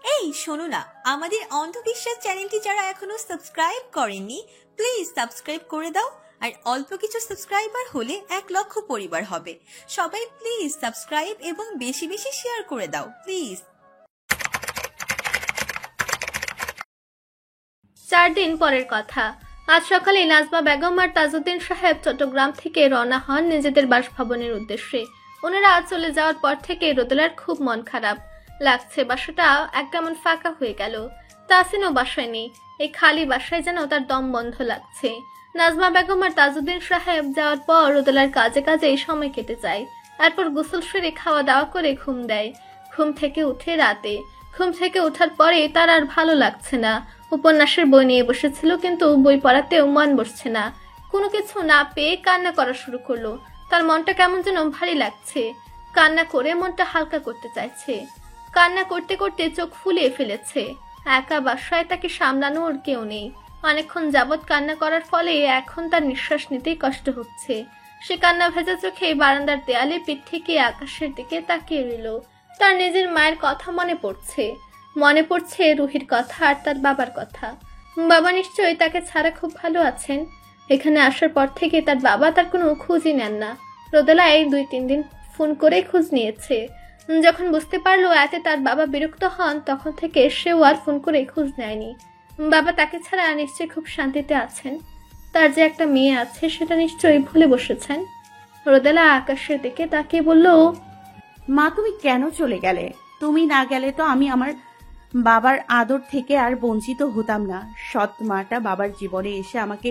এই শোনো না, আমাদের অন্ধবিশ্বাস চ্যানেলটি যারা এখনো সাবস্ক্রাইব করেননি প্লিজ সাবস্ক্রাইব করে দাও। আর অল্প কিছু সাবস্ক্রাইবার হলে 1,00,000 পরিবার হবে। সবাই প্লিজ সাবস্ক্রাইব এবং বেশি বেশি শেয়ার করে দাও প্লিজ। 4 দিন পরের কথা। আজ সকালে নাজমা বেগম আর তাজউদ্দিন সাহেব চট্টগ্রাম থেকে রওনা হন নিজেদের বাসভবনের উদ্দেশ্যে। ওনারা চলে যাওয়ার পর থেকে রোদেলার খুব মন খারাপ লাগছে। বাসাটা এক কেমন ফাঁকা হয়ে গেল। তাসিনও বাসায় নেই। এই খালি বাসায় যেন তার দম বন্ধ লাগছে। নাজমা বেগম আর তাজউদ্দিন সাহেব যাওয়ার পর রোদেলার কাজে কাজে সময় কেটে যায়। এরপর গোসল সেরে খাওয়া দাওয়া করে ঘুম দেয়। ঘুম থেকে উঠে রাতে। ঘুম থেকে ওঠার পরে তার আর ভালো লাগছে না। উপন্যাসের বই নিয়ে বসেছিল, কিন্তু বই পড়াতেও মন বসছে না। কোনো কিছু না পেয়ে কান্না করা শুরু করলো। তার মনটা কেমন যেন ভারী লাগছে। কান্না করে মনটা হালকা করতে চাইছে। কান্না করতে করতে চোখ ফুলিয়ে ফেলেছে। একা বাসায় তাকে সামলানোর কেউ নেই। অনেকক্ষণ যাবৎ কান্না করার ফলে এখন তার নিঃশ্বাস নিতেই কষ্ট হচ্ছে। সে কান্না ভেজা চোখে বারান্দার দেয়ালে পিঠ থেকে আকাশের দিকে তাকিয়ে রইল। তার নিজের মায়ের কথা মনে পড়ছে। মনে পড়ছে রুহির কথা আর তার বাবার কথা। বাবা নিশ্চয়ই তাকে ছাড়া খুব ভালো আছেন। এখানে আসার পর থেকে তার বাবা তার কোনো খোঁজই নেন না। রোদেলা এই 2-3 দিন ফোন করে খোঁজ নিয়েছে। যখন বুঝতে পারলো এতে তার বাবা বিরক্ত হন, তখন থেকে সেও আর ফোন করে খোঁজ নেয়নি। বাবা তাকে ছাড়া নিশ্চয়ই খুব শান্তিতে আছেন। তার যে একটা মেয়ে আছে সেটা নিশ্চয়ই ভুলে বসেছেন। রোদেলা আকাশের দিকে তাকিয়ে বলল, মা তুমি কেন চলে গেলে? তুমি না গেলে তো আমি আমার বাবার আদর থেকে আর বঞ্চিত হতাম না। সৎ মাটা বাবার জীবনে এসে আমাকে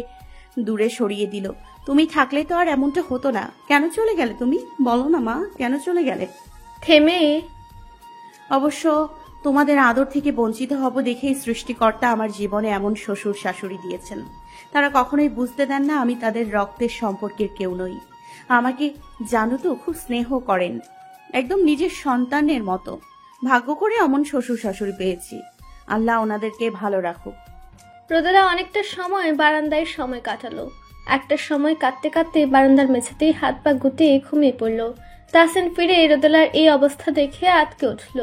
দূরে সরিয়ে দিল। তুমি থাকলে তো আর এমনটা হতো না। কেন চলে গেলে তুমি? বলো না মা, কেন চলে গেলে? থেমে, অবশ্য তোমাদের আদর থেকে বঞ্চিত হব দেখেই সৃষ্টিকর্তা আমার জীবনে এমন শ্বশুর শাশুড়ি দিয়েছেন। তারা কখনোই বুঝতে দেন না আমি তাদের রক্তের সম্পর্কের কেউ নই। আমাকে জানো তো খুব স্নেহ করেন, একদম নিজের সন্তানের মতো। ভাগ্য করে এমন শ্বশুর শাশুড়ি পেয়েছি। আল্লাহ ওনাদেরকে ভালো রাখুক। রোদেলা অনেকটা সময় বারান্দায় সময় কাটালো। একটা সময় কাটতে কাটতে বারান্দার মেঝেতেই হাত পা গুটিয়ে ঘুমিয়ে পড়ল। তাসিন ফিরে রোদেলার এই অবস্থা দেখে আটকে উঠল।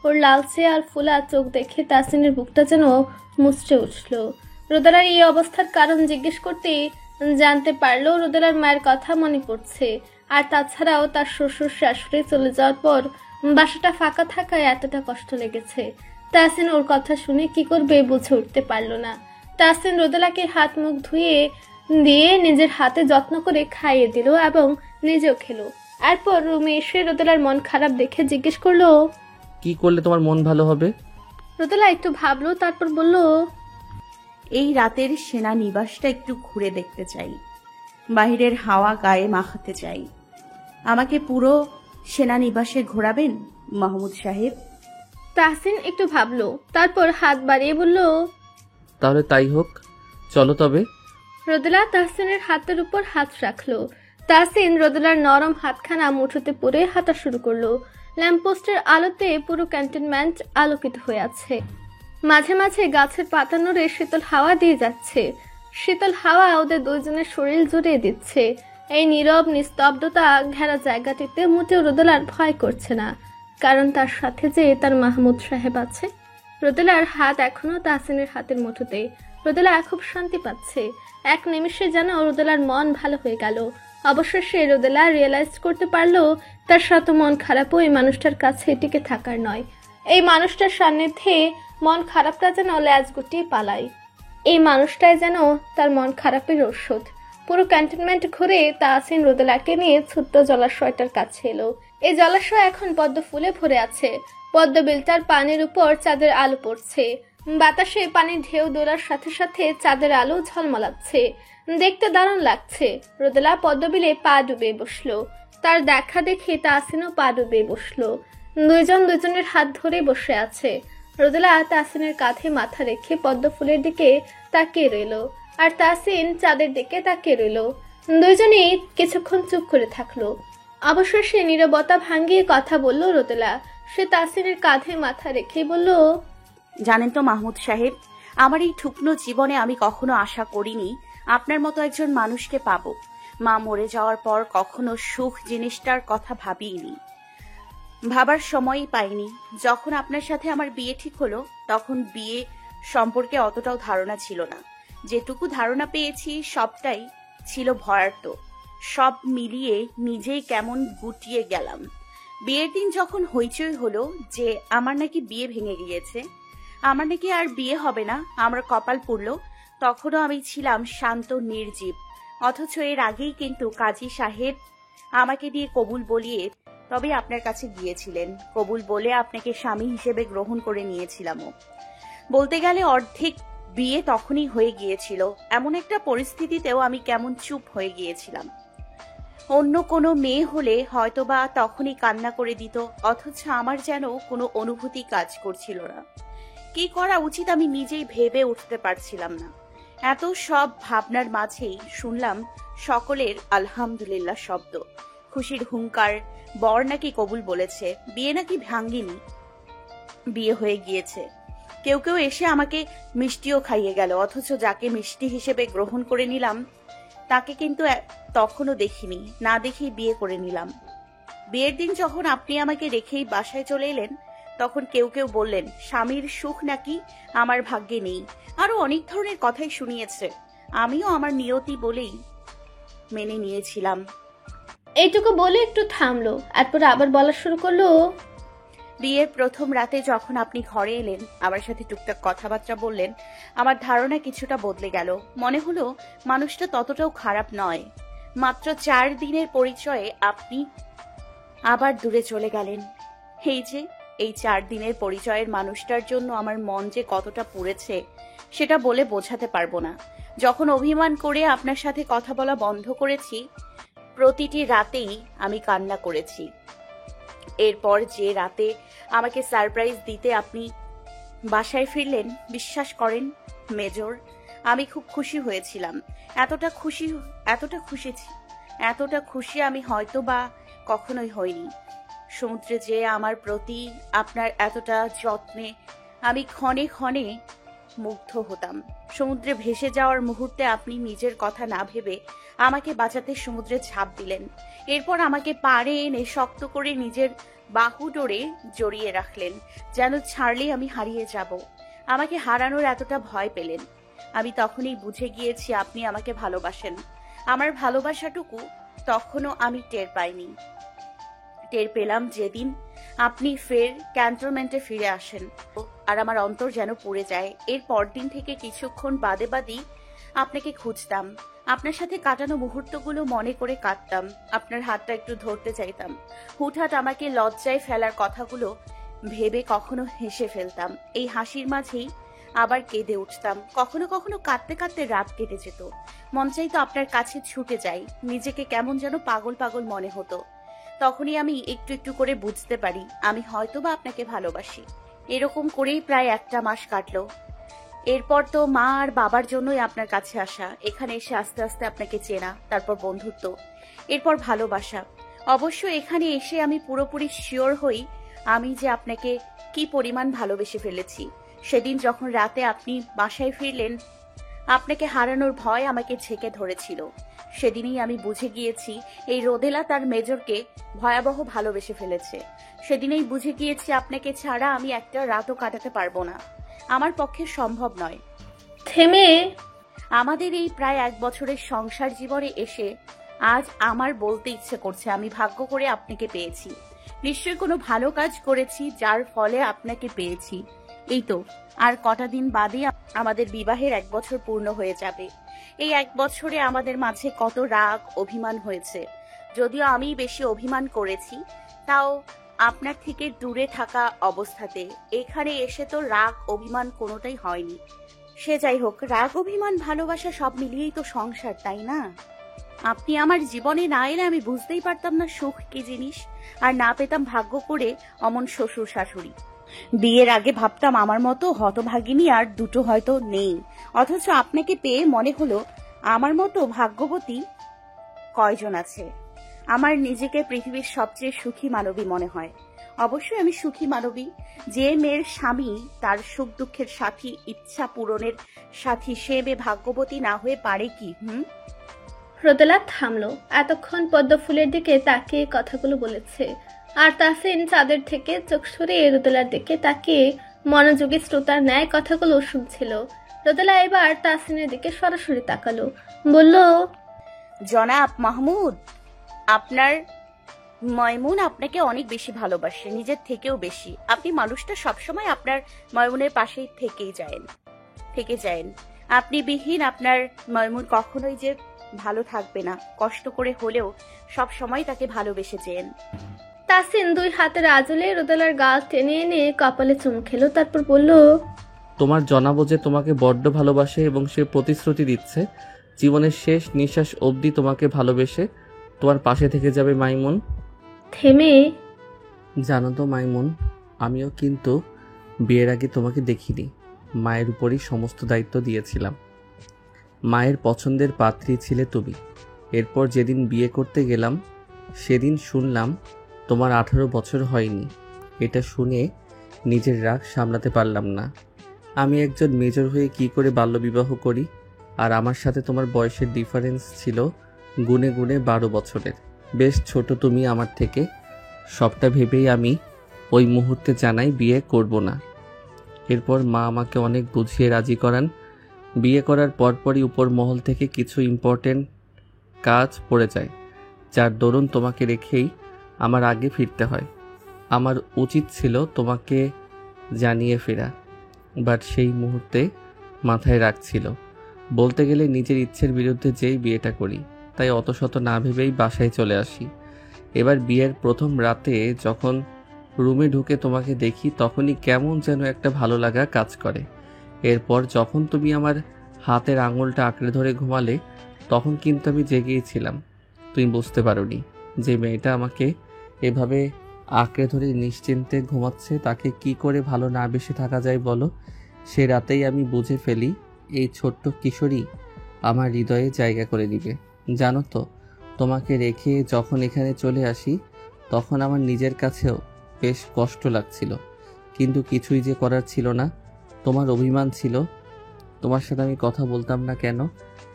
ওর লালচে আর ফুলা চোখ দেখে তাসিনের বুকটা যেন মুচড়ে উঠল। রোদেলার এই অবস্থার কারণ জিজ্ঞেস করতেই জানতে পারলো রোদেলার মায়ের কথা মনে পড়ছে। আর তাছাড়াও তার শ্বশুর শাশুড়ি চলে যাওয়ার পর বাসাটা ফাঁকা থাকায় এতটা কষ্ট লেগেছে। তাসিন ওর কথা শুনে কি করবে বুঝে উঠতে পারল না। তাসিন রোদেলাকে হাত মুখ ধুয়ে দিয়ে নিজের হাতে যত্ন করে খাইয়ে দিল এবং নিজেও খেলো। এরপর রুমে এসে রোদেলার মন খারাপ দেখে জিজ্ঞেস করলো, কি করলে তোমার মন ভালো হবে? রোদেলা একটু ভাবলো, তারপর বলল, এই রাতের সেনা নিবাসটা একটু ঘুরে দেখতে চাই। বাহিরের হাওয়া গায়ে মাখাতে চাই। আমাকে পুরো সেনানিবাসে ঘোরাবেন মাহমুদ সাহেব? তাহসিন একটু ভাবলো, তারপর হাত বাড়িয়ে বলল, তাহলে তাই হোক, চলো তবে। রোদেলা তাহসিনের হাতের উপর হাত রাখলো। তাহসিন রোদেলার নরম হাতখানা মুঠোতে পরে হাঁটা শুরু করলো। ল্যাম্পপোস্টের আলোতে পুরো ক্যান্টনমেন্ট আলোকিত হয়ে আছে। মাঝে মাঝে গাছের পাতা নড়ে শীতল হাওয়া দিয়ে যাচ্ছে। শীতল হাওয়া ওদের দুইজনের শরীর জড়িয়ে দিচ্ছে। এই নীরব নিস্তব্ধতা ঘেরা জায়গাটিতে মোটেও রোদেলার ভয় করছে না, কারণ তার সাথে যে তার মাহমুদ সাহেব আছে। রোদেলার হাত এখনো তাহসিনের হাতের মুঠোতে। রোদেলা খুব শান্তি পাচ্ছে। এক নিমিষে যেন রোদেলার মন ভালো হয়ে গেল। অবশেষে রোদেলা রিয়েলাইজ করতে পারলো তার শত মন খারাপও এই মানুষটার কাছে টিকে থাকার নয়। এই মানুষটার সান্নিধ্যে মন খারাপটা যেন ল্যাজ গুটিয়ে পালায়। এই মানুষটাই যেন তার মন খারাপের ঔষধ। পুরো ক্যান্টনমেন্ট ঘুরে তাহসিন রোদেলাকে নিয়ে ছোট্ট জলাশয়টার কাছে এলো। এই জলাশয় এখন পদ্ম ফুলে ভরে আছে। পদ্ম বিলটার পানির উপর চাঁদের আলো পড়ছে। বাতাসে পানির ঢেউ দোলার সাথে সাথে চাঁদের আলো ঝলমলাচ্ছে। দেখতে দারুণ লাগছে। রোদেলা পদ্মবিলে পা ডুবে বসলো। তার দেখা দেখে তাহসিনও পা ডুবে বসলো। দুইজন দুজনের হাত ধরে বসে আছে। রোদেলা তাহসিনের কাঁধে মাথা রেখে পদ্ম ফুলের দিকে তাকিয়ে রইল, আর তাহসিন চাঁদের দিকে তাকিয়ে রইল। দুইজনেই কিছুক্ষণ চুপ করে থাকলো। অবশেষে নীরবতা ভাঙিয়ে কথা বলল রোদেলা। সে তাহসিনের কাঁধে মাথা রেখে বলল, জানেন তো মাহমুদ সাহেব, আমার এই ঠুকনো জীবনে আমি কখনো আশা করিনি আপনার মতো একজন মানুষকে পাবো। মা মরে যাওয়ার পর কখনো সুখ জিনিসটার কথা ভাবিনি। ভাবার সময়ই পাইনি। যখন আপনার সাথে আমার বিয়ে ঠিক হলো তখন বিয়ে সম্পর্কে অতটাও ধারণা ছিল না। যেটুকু ধারণা পেয়েছি সবটাই ছিল ভয়ার্থ। সব মিলিয়ে নিজেই কেমন গুটিয়ে গেলাম। বিয়ের দিন যখন হইচই হলো যে আমার নাকি বিয়ে ভেঙে গিয়েছে, আমার নাকি আর বিয়ে হবে না, আমার কপাল পুড়ল, তখনও আমি ছিলাম শান্ত নির্জীব। অথচ এর আগেই কিন্তু কাজী সাহেব আমাকে দিয়ে কবুল বলিয়ে তবে আপনার কাছে গিয়েছিলেন। কবুল বলে আপনাকে স্বামী হিসেবে গ্রহণ করে নিয়েছিলামও। বলতে গেলে অর্ধেক বিয়ে তখনই হয়ে গিয়েছিল। এমন একটা পরিস্থিতিতেও আমি কেমন চুপ হয়ে গিয়েছিলাম। অন্য কোনো মেয়ে হলে হয়তোবা তখনই কান্না করে দিত, অথচ আমার যেন কোনো অনুভূতি কাজ করছিল না। কি করা উচিত আমি নিজেই ভেবে উঠতে পারছিলাম না। এত সব ভাবনার মাঝেই শুনলাম সকলের আলহামদুলিল্লাহ শব্দ, খুশির হুঙ্কার। বর নাকি কবুল বলেছে, বিয়ে নাকি ভাঙ্গিনি, বিয়ে হয়ে গিয়েছে। কেউ কেউ এসে আমাকে মিষ্টিও খাইয়ে গেল, অথচ যাকে মিষ্টি হিসেবে গ্রহণ করে নিলাম তাকে কিন্তু তখনও দেখিনি। না দেখেই বিয়ে করে নিলাম। বিয়ের দিন যখন আপনি আমাকে রেখেই বাসায় চলে এলেন তখন কেউ কেউ বললেন স্বামীর সুখ নাকি আমার ভাগ্যে নেই। আরো অনেক ধরনের কথাই শুনিয়েছে। আমিও আমার নিয়তি বলেই মেনে নিয়েছিলাম। এইটুকু বলে একটু থামলো, এরপর আবার বলা শুরু করলো। বিয়ের প্রথম রাতে যখন আপনি ঘরে এলেন, আমার সাথে টুকটাক কথাবার্তা বললেন, আমার ধারণা কিছুটা বদলে গেল। মনে হলো মানুষটা ততটাও খারাপ নয়। মাত্র 4 দিনের পরিচয়ে আপনি আবার দূরে চলে গেলেন। এই 4 দিনের পরিচয়ের মানুষটার জন্য আমার মন যে কতটা পুড়েছে সেটা বলে বোঝাতে পারবো না। যখন অভিমান করে আপনার সাথে কথা বলা বন্ধ করেছি, প্রতিটি রাতেই আমি কান্না করেছি। এরপর যে রাতে আমাকে সারপ্রাইজ দিতে আপনি বাসায় ফিরলেন, বিশ্বাস করেন মেজর, আমি খুব খুশি হয়েছিলাম। এতটা খুশি আমি হয়তো বা কখনোই হইনি। সমুদ্রে যে আমার প্রতি আপনার এতটা যত্নে আমি ক্ষণে ক্ষণে মুগ্ধ হতাম। সমুদ্রে ভেসে যাওয়ার মুহূর্তে আপনি নিজের কথা না ভেবে আমাকে বাঁচাতে সমুদ্রে ঝাঁপ দিলেন। এরপর আমাকে পাড়ে এনে শক্ত করে নিজের বাহু ডোরে জড়িয়ে রাখলেন, যেন ছাড়লেই আমি হারিয়ে যাব। আমাকে হারানোর এতটা ভয় পেলেন। আমি তখনই বুঝে গিয়েছি আপনি আমাকে ভালোবাসেন। আমার ভালোবাসাটুকু তখনও আমি টের পাইনি। টের পেলাম যেদিন আপনি ফের ক্যান্টনমেন্টে ফিরে আসেন, আর আমার অন্তর যেন পুড়ে যায়। এর পরদিন থেকে কিছুক্ষণ বাদে বাদেই আপনাকে খুঁজতাম। আপনার সাথে কাটানো মুহূর্তগুলো মনে করে কাটতাম। আপনার হাতটা একটু ধরতে চাইতাম। হুটহাট আমাকে লজ্জায় ফেলার কথাগুলো ভেবে কখনো হেসে ফেলতাম। এই হাসির মাঝেই আবার কেঁদে উঠতাম। কখনো কখনো কাঁদতে কাঁদতে রাত কেটে যেত। মন চাইতো আপনার কাছে ছুটে যাই। নিজেকে কেমন যেন পাগল পাগল মনে হতো। তখনই আমি একটু একটু করে বুঝতে পারি আমি হয়তোবা আপনাকে ভালোবাসি। এরকম করেই প্রায় 1টা মাস কাটলো। এরপর তো মা আর বাবার জন্যই আপনার কাছে আসা, এখানে এসে আস্তে আস্তে আপনাকে চেনা, তারপর বন্ধুত্ব, এরপর ভালোবাসা। অবশ্য এখানে এসে আমি পুরোপুরি শিওর হই আমি যে আপনাকে কি পরিমাণ ভালোবেসে ফেলেছি। সেদিন যখন রাতে আপনি বাসায় ফিরলেন, আপনাকে হারানোর ভয় আমাকে ঝেঁকে ধরেছিল। সেদিনই আমি বুঝে গিয়েছি এই রোদেলা তার মেজরকে ভয়াবহ ভালোবেসে ফেলেছে। সেদিনেই বুঝে গিয়েছি আপনাকে ছাড়া আমি একটা রাতও কাটাতে পারবো না, আমার পক্ষে সম্ভব নয়। থেমে আমাদের এই প্রায় 1 বছরের সংসার জীবনে এসে আজ আমার বলতে ইচ্ছে করছে আমি ভাগ্য করে আপনাকে পেয়েছি। নিশ্চয়ই কোনো ভালো কাজ করেছি যার ফলে আপনাকে পেয়েছি। এই তো আর কটা দিন বাদে আমাদের বিবাহের 1 বছর পূর্ণ হয়ে যাবে। এই 1 বছরে আমাদের মাঝে কত রাগ অভিমান হয়েছে। যদিও আমি বেশি অভিমান করেছি, তাও আপনার থেকে দূরে থাকা অবস্থাতে। এখানে এসে তো রাগ অভিমান কোনোটাই হয়নি। সে যাই হোক, রাগ অভিমান ভালোবাসা সব মিলিয়েই তো সংসার, তাই না? আপনি আমার জীবনে না এলে আমি বুঝতেই পারতাম না সুখ কি জিনিস, আর না পেতাম ভাগ্য করে অমন শ্বশুর শাশুড়ি। বিয়ের আগে ভাবতাম আমার মতো হতভাগিনী আর দুটো হয়তো নেই, অথচ আপনাকে পেয়ে মনে হলো আমার মতো ভাগ্যবতী কয়জন আছে। আমার নিজেকে পৃথিবীর সবচেয়ে সুখী মানবী মনে হয়। অবশ্যই আমি সুখী মানবী। যে মেয়ের স্বামী তার সুখ দুঃখের সাথী, ইচ্ছা পূরণের সাথী, সে মেয়ে ভাগ্যবতী না হয়ে পারে কি? রোদেলা থামলো। এতক্ষণ পদ্ম ফুলের দিকে তাকিয়ে কথাগুলো বলেছে, আর তাসিন চাঁদের থেকে চোখ সরিয়ে রোদেলার দিকে তাকিয়ে মনোযোগী শ্রোতার ন্যায় কথাগুলো শুনছিল। রোদেলা এবার তাসিনের দিকে সরাসরি তাকালো, বলল, জনাব মাহমুদ, আপনার ময়মুন আপনাকে অনেক বেশি ভালোবাসে, নিজের থেকেও বেশি। আপনি মানুষটা সবসময় আপনার ময়মুনের পাশেই থেকে যায়। আপনি বিহীন আপনার ময়মুন কখনোই যে ভালো থাকবে না। কষ্ট করে হলেও সব সময় তাকে ভালোবেসেছেন। তাসিন দুই হাতের আঁচলে রোদেলার গাল টেনে এনে কপালে চুমু খেলো, তারপর বলল, তোমার জানাবো যে তোমাকে বড্ড ভালোবাসে এবং সে প্রতিশ্রুতি দিচ্ছে জীবনের শেষ নিঃশ্বাস অবধি তোমাকে ভালোবেসে তোমার পাশে থেকে যাবে মাইমুন। থেমে, জানো তো মাইমুন, আমিও কিন্তু বিয়ের আগে তোমাকে দেখিনি। মায়ের উপরই সমস্ত দায়িত্ব দিয়েছিলাম। মায়ের পছন্দের পাত্রী ছিলে তুমি। এরপর যেদিন বিয়ে করতে গেলাম সেদিন শুনলাম তোমার 18 বছর হয়নি। এটা শুনে নিজের রাগ সামলাতে পারলাম না। আমি একজন মেজর হয়ে কি করে বাল্যবিবাহ করি? আর আমার সাথে তোমার বয়সের ডিফারেন্স ছিল গুনে গুনে 12 বছরের। বেশ ছোট তুমি আমার থেকে। সবটা ভেবেই আমি ওই মুহূর্তে জানাই বিয়ে করব না। এরপর মা আমাকে অনেক বুঝিয়ে রাজি করান। বিয়ে করার পরপরই উপর মহল থেকে কিছু ইম্পর্টেন্ট কাজ পড়ে যায়, যার দরুন তোমাকে রেখেই আমার আগে ফিরতে হয়। আমার উচিত ছিল তোমাকে জানিয়ে ফেরা, বাট সেই মুহূর্তে মাথায় রাখছিল। বলতে গেলে নিজের ইচ্ছের বিরুদ্ধে যেই বিয়েটা করি, তাই অত শত না ভেবেই বাসায় চলে আসি। এবার বিয়ের প্রথম রাতে যখন রুমে ঢুকে তোমাকে দেখি, তখনই কেমন যেন একটা ভালো লাগা কাজ করে। এরপর যখন তুমি আমার হাতের আঙুলটা আঁকড়ে ধরে ঘুমালে, তখন কিন্তু আমি জেগেই ছিলাম। তুমি বুঝতে পারোনি যে মেয়েটা আমাকে এভাবে আঁকড়ে ধরে নিশ্চিন্তে ঘুমাচ্ছে, তাকে কি করে ভালো না বেশি থাকা যায় বলো? সে রাতেই আমি বুঝে ফেলি এই ছোট্ট কিশোরী আমার হৃদয়ে জায়গা করে দিবে। জানো তো, তোমাকে রেখে যখন এখানে চলে আসি তখন আমার নিজের কাছেও বেশ কষ্ট লাগছিল, কিন্তু কিছুই যে করার ছিল না। তোমার অভিমান ছিল, তোমার সাথে আমি কথা বলতাম না কেন,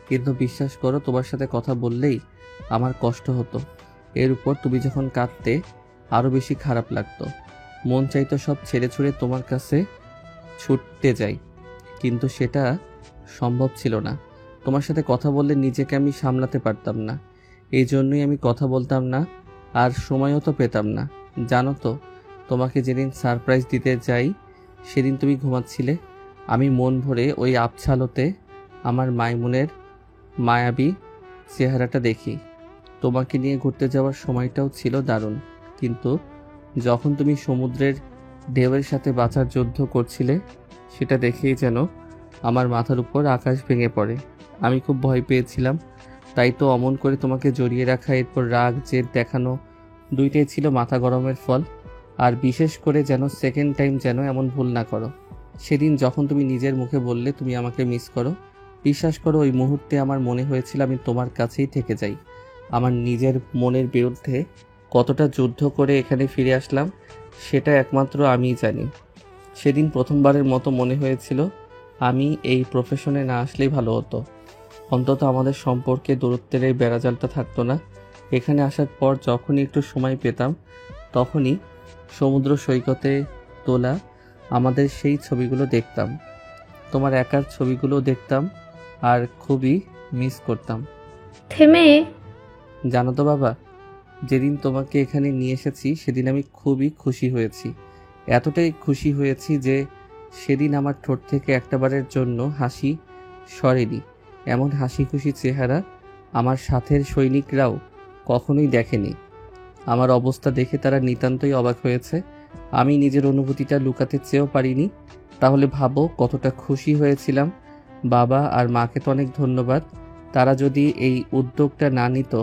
কিন্তু বিশ্বাস করো, তোমার সাথে কথা বললেই আমার কষ্ট হতো। এর উপর তুমি যখন কাঁদতে আরও বেশি খারাপ লাগতো। মন চাইতো সব ছেড়ে ছুড়ে তোমার কাছে ছুটতে যাই, কিন্তু সেটা সম্ভব ছিল না। তোমার সাথে কথা বললে নিজেকে আমি সামলাতে পারতাম না, এই জন্যই আমি কথা বলতাম না, আর সময়ও তো পেতাম না। জানো তো, তোমাকে যেদিন সারপ্রাইজ দিতে যাই সেদিন তুমি ঘুমাচ্ছিলে। আমি মন ভরে ওই আবছালোতে আমার মাইমুনের মায়াবী চেহারাটা দেখি। তোমাকে নিয়ে ঘুরতে যাওয়ার সময়টাও ছিল দারুণ, কিন্তু যখন তুমি সমুদ্রের ঢেউয়ের সাথে বাঁচার যুদ্ধ করছিলে, সেটা দেখেই যেন আমার মাথার উপর আকাশ ভেঙে পড়ে। আমি খুব ভয় পেয়েছিলাম, তাই তো অমন করে তোমাকে জড়িয়ে রাখা, এরপর রাগ জেদ দেখানো, দুইটাই ছিল মাথা গরমের ফল। আর বিশেষ করে যেন সেকেন্ড টাইম যেন এমন ভুল না করো। সেদিন যখন তুমি নিজের মুখে বললে তুমি আমাকে মিস করো, বিশ্বাস করো ওই মুহূর্তে আমার মনে হয়েছিল আমি তোমার কাছেই থেকে যাই। আমার নিজের মনের বিরুদ্ধে কতটা যুদ্ধ করে এখানে ফিরে আসলাম সেটা একমাত্র আমিই জানি। সেদিন প্রথমবারের মতো মনে হয়েছিল আমি এই প্রফেশনে না আসলেই ভালো হতো। অন্তত আমাদের সম্পর্কে দূরত্বের এই বেড়াজালটা থাকতো না। এখানে আসার পর যখনই একটু সময় পেতাম তখনই সমুদ্র সৈকতে তোলা আমাদের সেই ছবিগুলো দেখতাম, তোমার একার ছবিগুলো দেখতাম, আর খুবই মিস করতাম। থেমে, জানো তো বাবা, যেদিন তোমাকে এখানে নিয়ে এসেছি সেদিন আমি খুবই খুশি হয়েছি। এতটাই খুশি হয়েছি যে সেদিন আমার ঠোঁট থেকে একটাবারের জন্য হাসি সরেনি। এমন হাসি খুশি চেহারা আমার সাথের সৈনিকরাও কখনোই দেখেনি। আমার অবস্থা দেখে তারা নিতান্তই অবাক হয়েছে। আমি নিজের অনুভূতিটা লুকাতে চেয়েও পারিনি। তাহলে ভাবো কতটা খুশি হয়েছিলাম। বাবা আর মাকে তো অনেক ধন্যবাদ। তারা যদি এই উদ্যোগটা না নিত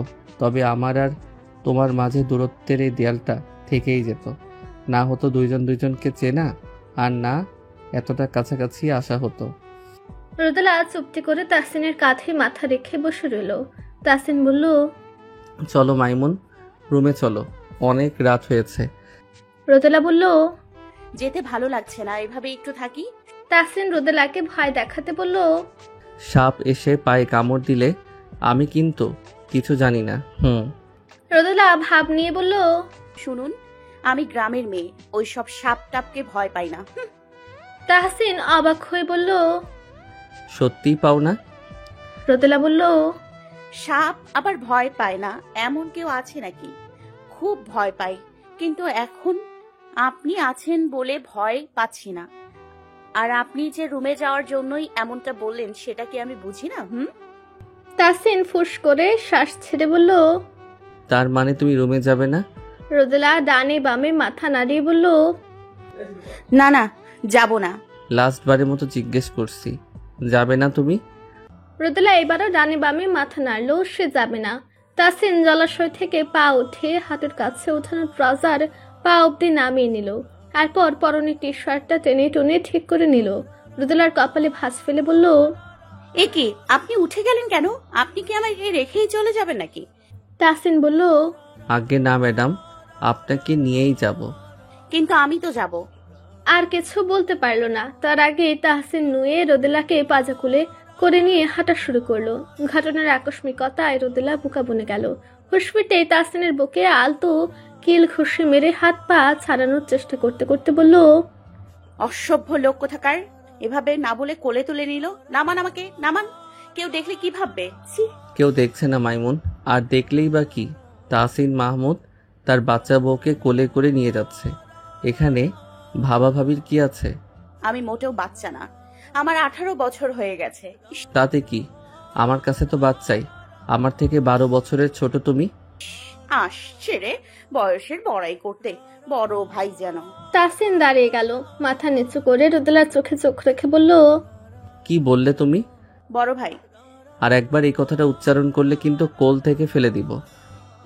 তবে আমার আর তোমার মাঝে দূরত্বের এই দেয়ালটা থেকেই যেত। না হতো দুইজনকে চেনা, আর না এতটা কাছাকাছি আসা হতো। রোদেলা চুপটি করে তাসিনের কাঁধে মাথা রেখে বসে রইল। তাসিন বলল, চলো মাইমুন, রুমে চলো, অনেক রাত হয়েছে। রোদেলা বলল, যেতে ভালো লাগছে না, এভাবে একটু থাকি। তাসিন রোদেলাকে ভয় দেখাতে বলল, সাপ এসে পায়ে কামড় দিলে আমি কিন্তু কিছু জানি না। রোদেলা ভাব নিয়ে বলল, শুনুন, আমি গ্রামের মেয়ে, ওই সব সাপ টাপকে ভয় পাই না। তাহসিন অবাক হয়ে বলল। সত্যিই পাও না? রোদেলা বলল, সাপ আবার ভয় পায় না এমন কেউ আছে নাকি? খুব ভয় পাই, কিন্তু এখন আপনি আছেন বলে ভয় পাচ্ছি না। আর আপনি যে রুমে যাওয়ার জন্যই এমনটা বললেন সেটা কি আমি বুঝি না? তাহসিন ফুস করে শ্বাস ছেড়ে বলল। তার মানে তুমি রুমে যাবে না? রোদেলা ডানে বামে মাথা নাড়িয়ে বলল, না না, যাব না। লাস্ট বারের মতো জিজ্ঞেস করছি, যাবে না তুমি? রোদেলা এবারও ডানে বামে মাথা নাড়লো, সে যাবে না। তাহসিন জলাশয় থেকে পা উঠে হাতের কাছে উঠানো ট্রাউজার পা অব্দি নামিয়ে নিল। তারপর পরনে টি শার্টটা টেনে টুনে ঠিক করে নিল। রোদেলার কপালে ভাঁজ ফেলে বলল, এ কি, আপনি উঠে গেলেন কেন? আপনি কি আমাকে রেখেই চলে যাবেন নাকি? তাহসিন বলল, আগে না ম্যাডাম, আপনাকে নিয়েই যাব। কিন্তু আমি তো যাব। আর কিছু বলতে পারল না। তার আগে তাহসিন নুয়ে রোদেলাকে পাজাকুলে করে নিয়ে হাঁটা শুরু করলো। ঘটনার আকস্মিকতায় রোদেলা বুকা বনে গেল। হুশফিটে তাহসিনের বুকে আলতো কিল ঘুষি মেরে হাত পা ছাড়ানোর চেষ্টা করতে করতে বলল, অসভ্য লোক কোথাকার, এভাবে না বলে কোলে তুলে নিল। নামান আমাকে, নামান। কেউ দেখলে কি ভাববে? ছি। কেউ দেখছে না মাইমুন, আর দেখলেই বা কি? তাহসিন মাহমুদ তার বাচ্চা বউকে কোলে করে নিয়ে যাচ্ছে, এখানে ভাবাভাবির কি আছে? আমি মোটেও বাচ্চা না, আমার 18 বছর হয়ে গেছে। তাতে কি? আমার কাছে তো বাচ্চাই, আমার থেকে 12 বছরের ছোট তুমি। আসছে রে বয়সের বড়াই করতে, বড় ভাই যেন। তাহসিন দাঁড়িয়ে গেল, মাথা নিচু করে রোদেলার চোখে চোখ রেখে বলল, কি বললে তুমি? বড় ভাই। আর একবার এই কথাটা উচ্চারণ করলে কিন্তু কোল থেকে ফেলে দিব।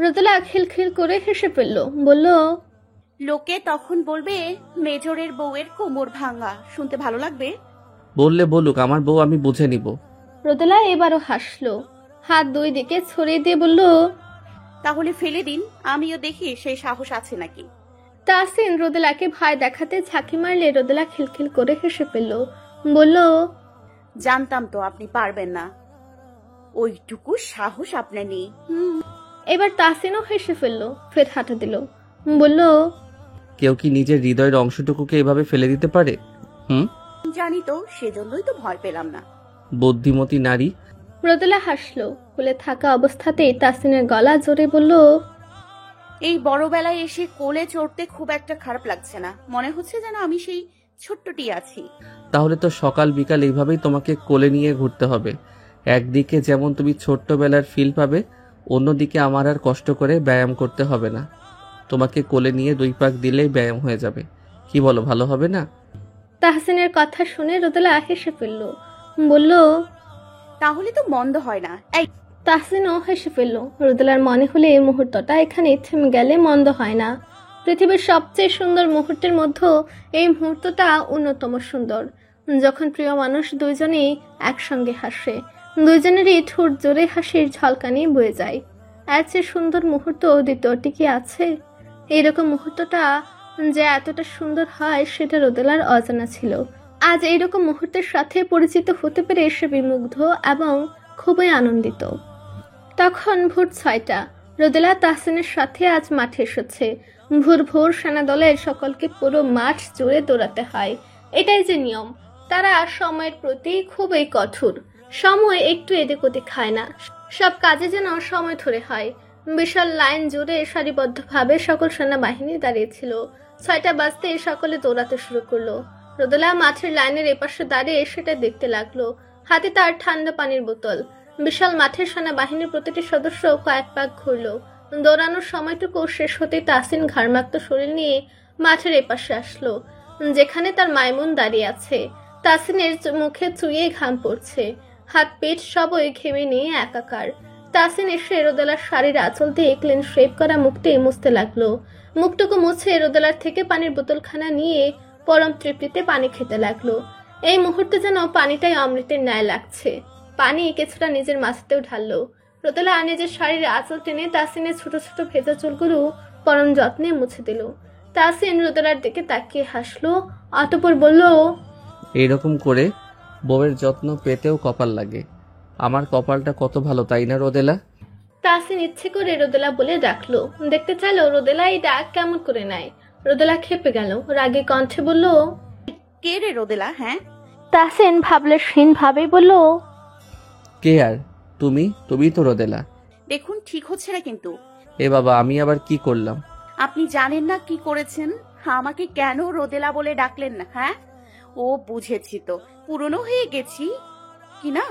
রোদেলা খিলখিল করে হেসে ফেলল, বলল, লোকে তখন বলবে মেজরের বউয়ের কোমর ভাঙা, শুনতে ভালো লাগবে। বললে বলুক, আমার বউ আমি বুঝে নিব। রোদেলা এবারও হাসলো, হাত দুই দিকে ছড়িয়ে দিয়ে বলল, তাহলে ফেলে দিন, আমিও দেখি সেই সাহস আছে নাকি। তাহসিন রোদেলাকে ভয় দেখাতে ঝাঁকি মারলে রোদেলা খিলখিল করে হেসে ফেলল, বলল, জানতাম তো আপনি পারবেন না, ওইটুকু সাহস আপনার নেই। এবার তাহসিনও হেসে ফেলল, ফের হাঁটা দিল, বলল, কেউ কি নিজের হৃদয়ের অংশটুকুকে এভাবে ফেলে দিতে পারে? জানি তো, সেজন্যই তো ভয় পেলাম না। বুদ্ধিমতী নারী। রোদেলা হাসলো, কোলে থাকা অবস্থাতেই তাহসিনের গলা জোরে বলল, এই বড় বেলায় এসে কোলে চড়তে খুব একটা খারাপ লাগছে না, মনে হচ্ছে যেন আমি সেই ছোট্টটি আছি। তাহলে তো সকাল বিকাল এইভাবেই তোমাকে কোলে নিয়ে ঘুরতে হবে। একদিকে যেমন তুমি ছোট্টবেলার ফিল পাবে, অন্যদিকে আমার আর কষ্ট করে ব্যায়াম করতে হবে না। তোমাকে কোলে নিয়ে 2 পাক দিলেই ব্যায়াম হয়ে যাবে। কি বলো, ভালো হবে না? তাহসিনের কথা শুনে রোদেলা হেসে ফেলল, বলল, তাহলে তো মন্দ হয় না। এই তাহসিনও হেসে ফেলল। রোদেলার মনে হলে এই মুহূর্তটা এখানে থেমে গেলে মন্দ হয় না। পৃথিবীর সবচেয়ে সুন্দর মুহূর্তের মধ্যে এই মুহূর্তটা অন্যতম সুন্দর, যখন প্রিয় মানুষ দুইজনেই একসঙ্গে হাসে, দুইজনেরই ঠোঁট জোরে হাসির ঝলকানি বয়ে যায়। এর চেয়ে সুন্দর মুহূর্ত দ্বিতীয়টি কি আছে? এইরকম মুহূর্তটা যে এতটা সুন্দর হয় সেটা রোদেলার অজানা ছিল। আজ এইরকম মুহূর্তের সাথে পরিচিত হতে পেরে সে বিমুগ্ধ এবং খুবই আনন্দিত। তখন ভোর 6টা। রোদেলা তাহসিনের সাথে আজ মাঠে এসেছে। ভোর ভোর সেনাদলের সকলকে পুরো মাঠ জুড়ে দৌড়াতে হয়, এটাই যে নিয়ম। তারা সময়ের প্রতি খুবই কঠোর, সময় একটু এদিক ওদিক খায় না, সব কাজে যেন সময় ধরে হয়। বিশাল লাইন জুড়ে সারিবদ্ধভাবে সকল সেনাবাহিনী দাঁড়িয়েছিল। 6টা বাজতে সকলে দৌড়াতে শুরু করলো। রোদেলা মাঠের লাইনের এপাশে দাঁড়িয়ে সেটা দেখতে লাগলো, হাতে তার ঠান্ডা পানির বোতল। বিশাল মাঠের সেনাবাহিনীর প্রতিটি সদস্য কয়েক পাক ঘুরলো। দৌড়ানোর সময়টুকু শেষ হতেই তাহসিন ঘাড়মাক্ত শরীর নিয়ে মাঠের এপাশে আসলো, যেখানে তার মাইমুন দাঁড়িয়ে আছে। তাহসিনের মুখে চুইয়ে ঘাম পড়ছে, হাত পিঠ সবই ঘেমে নিয়ে একাকার। তাহসিন এসে রোদেলার শাড়ির আঁচল দিয়ে ক্লিন শেভ করা মুখটি মুছতে লাগলো। মুখটুকু মুছে রোদেলার থেকে পানির বোতলখানা নিয়ে পরম তৃপ্তিতে পানি খেতে লাগলো। এই মুহূর্তে যেন পানিটাই অমৃতের ন্যায় লাগছে। পানি কিছুটা নিজের মাথাতেও ঢাললো। রোদেলা নিজের শাড়ির আঁচল টেনে তাহসিনের ছোট ছোট ভেজা চুলগুলো পরম যত্নে মুছে দিল। তাহসিন রোদেলার দিকে তাকিয়ে হাসলো, অতঃপর বলল, এইরকম করে বউয়ের যত্ন পেতেও কপাল লাগে। আমার কপালটা কত ভালো, তাই না রোদেলা? তাহসিন ইচ্ছে করে রোদেলা বলে ডাকলো। দেখতে চাইলো রোদেলা এই ডাক কেমন করে নেয়। রোদেলা খেপে গেল, রাগে কণ্ঠে বলল, কে রে রোদেলা? হ্যাঁ, তাহসিন ভাবলেশহীন ভাবে বলল, কে আর? তুমি তো রোদেলা। দেখুন ঠিক হচ্ছে না কিন্তু। এ বাবা, আমি আবার কি করলাম? আপনি জানেন না কি করেছেন? আমাকে কেন রোদেলা বলে ডাকলেন না? হ্যাঁ, ও বুঝেছি তো, পুরনো হয়ে গেছি কি না,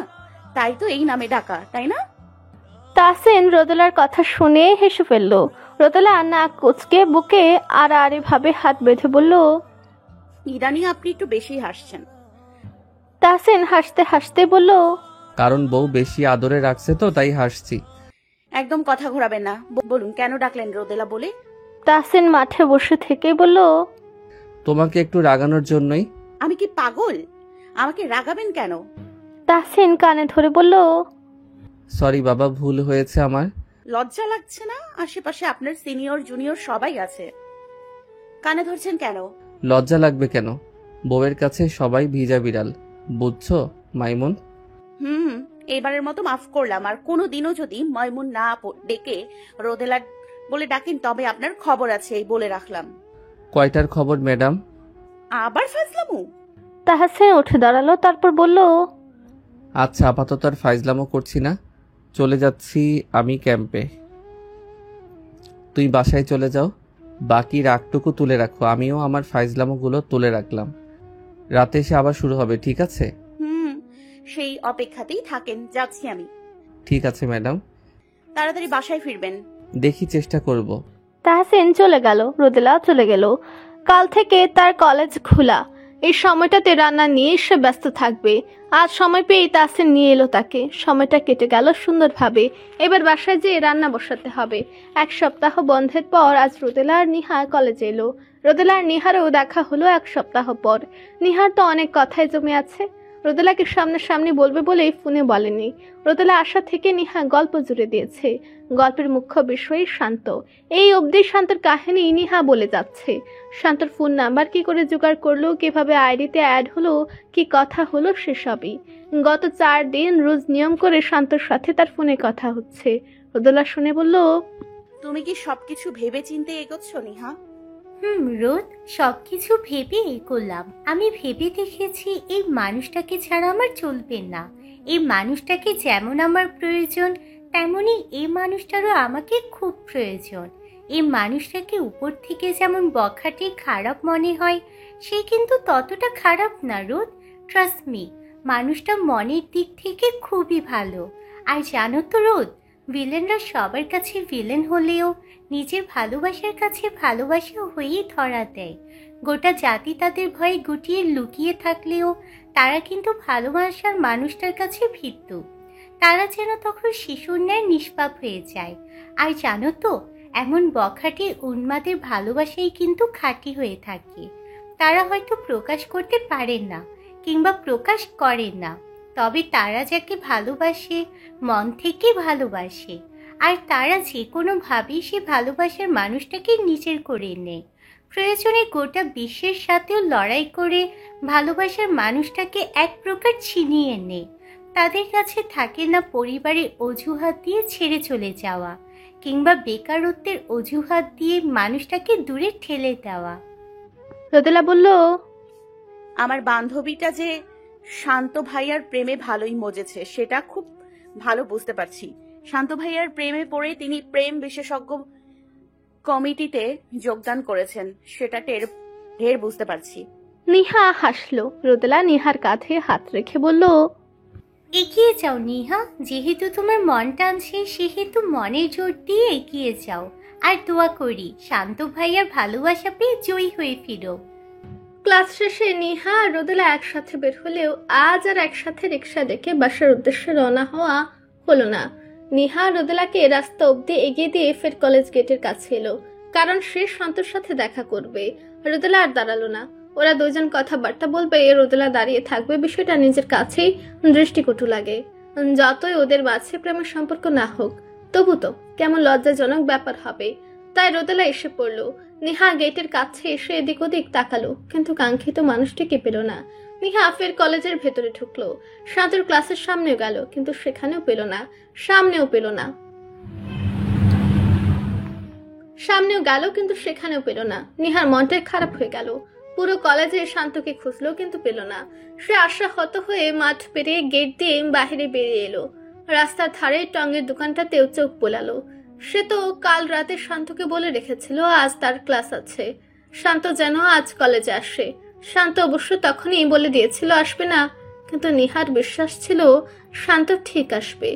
তাই তো এই নামে ডাকা, তাই না? তাহসিন রোদেলার কথা শুনে হেসে ফেলল। রোদেলা নাক কুচকে বুকে আড়াআড়ি ভাবে হাত বেঁধে বলল, ইদানিং আপনি একটু বেশি হাসছেন। তাহসিন হাসতে হাসতে বলল, কারণ বউ বেশি আদরে রাখছে তো তাই হাসছি। একদম কথা ঘোরাবেন না। বলুন কেন ডাকলেন রোদেলা বলে? তাহসিন মাঠে বসে থেকে বলল, তোমাকে একটু রাগানোর জন্যই। আমি কি পাগল? আমাকে রাগাবেন কেন? তাহসিন কানে ধরে বলল, সরি বাবা, ভুল হয়েছে আমার। লজ্জা লাগছে না? আশেপাশে আপনার সিনিয়র জুনিয়র সবাই আছে, কানে ধরছেন কেন? লজ্জা লাগবে কেন? বউয়ের কাছে সবাই ভিজা বিড়াল, বুঝছো মাইমুন? এবারের মতো মাফ করলাম। আর কোনোদিনও যদি ময়মুন না ডেকে রোদেলা বলে ডাকেন তবে আপনার খবর আছে, এই বলে রাখলাম। কয়টার খবর ম্যাডাম? আবার ফাজলামু? তাহসিন উঠে দাঁড়ালো, তারপর বলল, আচ্ছা, আপাতত আর ফাইজলামো করছি না, চলে যাচ্ছি আমি ক্যাম্পে। তুই বাসায় চলে যাও, বাকি রাগটুকু তুলে রাখো। আমিও আমার ফাইজলামোগুলো তুলে রাখলাম। রাতে এসে আবার শুরু হবে, ঠিক আছে? সেই অপেক্ষাতেই থাকেন, যাচ্ছি আমি। ঠিক আছে ম্যাডাম। তাড়াতাড়ি বাসায় ফিরবেন। দেখি, চেষ্টা করব। তাহসিন চলে গেল। রোদেলা চলে গেল। কাল থেকে তার কলেজ খোলা। এই সময়টাতে রান্না নিয়ে সে ব্যস্ত থাকবে। আজ সময় পেয়ে তাহসিন নিয়ে এলো তাকে। সময়টা কেটে গেল সুন্দরভাবে। এবার বাসায় যেয়ে রান্না বসাতে হবে। এক সপ্তাহ বন্ধের পর আজ রোদেলা আর নিহা কলেজে এলো। রোদেলা আর নিহারও দেখা হলো এক সপ্তাহ পর। নিহার তো অনেক কথাই জমে আছে। রোদেলাকে সামনাসামনি বলবে বলেই ফোনে বলেনি। রোদেলা আশা থেকে নিহা গল্প জুড়ে দিয়েছে। গল্পের মুখ্য বিষয় শান্ত। এই অবধি শান্তর কাহিনী নিহা বলে যাচ্ছে। শান্তর ফোন নাম্বার কি করে জোগাড় করলো, কিভাবে আইডিতে অ্যাড হলো, কি কথা হলো সেসবই। গত 4 দিন রোজ নিয়ম করে শান্তর সাথে তার ফোনে কথা হচ্ছে। রোদেলা শুনে বলল, তুমি কি সবকিছু ভেবে চিন্তে এগোচ্ছ নিহা? রোদ, সবকিছু ভেবে করলাম। আমি ভেবে দেখেছি এই মানুষটাকে ছাড়া আমার চলবে না। এই মানুষটাকে যেমন আমার প্রয়োজন তেমনই এই মানুষটারও আমাকে খুব প্রয়োজন। এই মানুষটাকে উপর থেকে যেমন বখাটে খারাপ মনে হয়, সে কিন্তু ততটা খারাপ না রোদ। ট্রাস্ট মি, মানুষটা মনের দিক থেকে খুবই ভালো। আর জানো তো রোদ, ভিলেনরা সবার কাছে ভিলেন হলেও নিজের ভালোবাসার কাছে ভালোবাসা হয়েই ধরা দেয়। গোটা জাতি তাদের ভয়ে গুটিয়ে লুকিয়ে থাকলেও তারা কিন্তু ভালোবাসার মানুষটার কাছে ভীতু। তারা যেন তখন শিশুর ন্যায় নিষ্পাপ হয়ে যায়। আর জানো তো, এমন বখাটে উন্মাদের ভালোবাসাই কিন্তু খাঁটি হয়ে থাকে। তারা হয়তো প্রকাশ করতে পারেন না কিংবা প্রকাশ করেন না, তবে তারা যাকে ভালোবাসে মন থেকে ভালোবাসে। আর তারা যে কোনোভাবেই সে ভালোবাসার মানুষটাকে নিজের করে নেয়। প্রয়োজনে গোটা বিশ্বের সাথেও লড়াই করে ভালোবাসার মানুষটাকে এক প্রকার ছিনিয়ে নেয়। তাদের কাছে থাকে না পরিবারের অজুহাত দিয়ে ছেড়ে চলে যাওয়া কিংবা বেকারত্বের অজুহাত দিয়ে মানুষটাকে দূরে ঠেলে দেওয়া। রোদেলা বলল, আমার বান্ধবীটা যে শান্ত ভাইয়ার প্রেমে ভালোই মজেছে সেটা খুব ভালো বুঝতে পারছি। শান্ত ভাইয়ার প্রেমে পড়ে তিনি প্রেম বিশেষজ্ঞ কমিটিতে যোগদান করেছেন, সেটা ঢের বুঝতে পারছি। নিহা হাসলো। রোদেলা নিহার কাঁধে হাত রেখে বলল, এগিয়ে যাও নিহা, যেহেতু তোমার মন টানছে সেহেতু মনের জোর দিয়ে এগিয়ে যাও। আর দোয়া করি শান্ত ভাইয়ার ভালোবাসা পেয়ে জয়ী হয়ে ফিরো। ক্লাস শেষে নিহা আর রোদেলা একসাথে বের হলেও আজ আর একসাথে রিক্সা ডেকে বাসার উদ্দেশ্যে রওনা হওয়া হলো না। নিহা রোদেলাকে রাস্তা অব্দি এগিয়ে দিয়ে ফের কলেজ গেটের কাছে এলো, কারণ সে শান্তর সাথে দেখা করবে। রোদেলা আর দাঁড়ালো না। ওরা দুজন কথাবার্তা বলবে, রোদেলা দাঁড়িয়ে থাকবে। বিষয়টা নিজের কাছেই দৃষ্টিকটু লাগে। যতই ওদের মাঝে প্রেমের সম্পর্ক না হোক, তবু তো কেমন লজ্জাজনক ব্যাপার হবে। তাই রোদেলা এসে পড়লো। নিহা গেটের কাছে এসে এদিক ওদিক তাকালো, কিন্তু কাঙ্ক্ষিত মানুষটিকে পেল না। নিহা ফের কলেজের ভেতরে ঢুকলো। শান্তর ক্লাসের সামনেও গেল, কিন্তু সেখানেও পেল না, সামনেও পেল না। সামনেও গেল কিন্তু সেখানেও পেল না। নিহার মনটাই খারাপ হয়ে গেল। পুরো কলেজে শান্তকে খুঁজলো কিন্তু পেল না। সে আশাহত হয়ে মাঠ পেরিয়ে গেট দিয়ে বাহিরে বেরিয়ে এলো। রাস্তার ধারে টঙের দোকানটাতেও চোখ বোলালো। সে তো কাল রাতে শান্তকে বলে রেখেছিল আজ তার ক্লাস আছে, শান্ত যেন আজ কলেজে আসে। শান্ত অবশ্য তখনই বলে দিয়েছিল আসবে না, কিন্তু নিহার বিশ্বাস ছিল শান্ত ঠিক আসবে।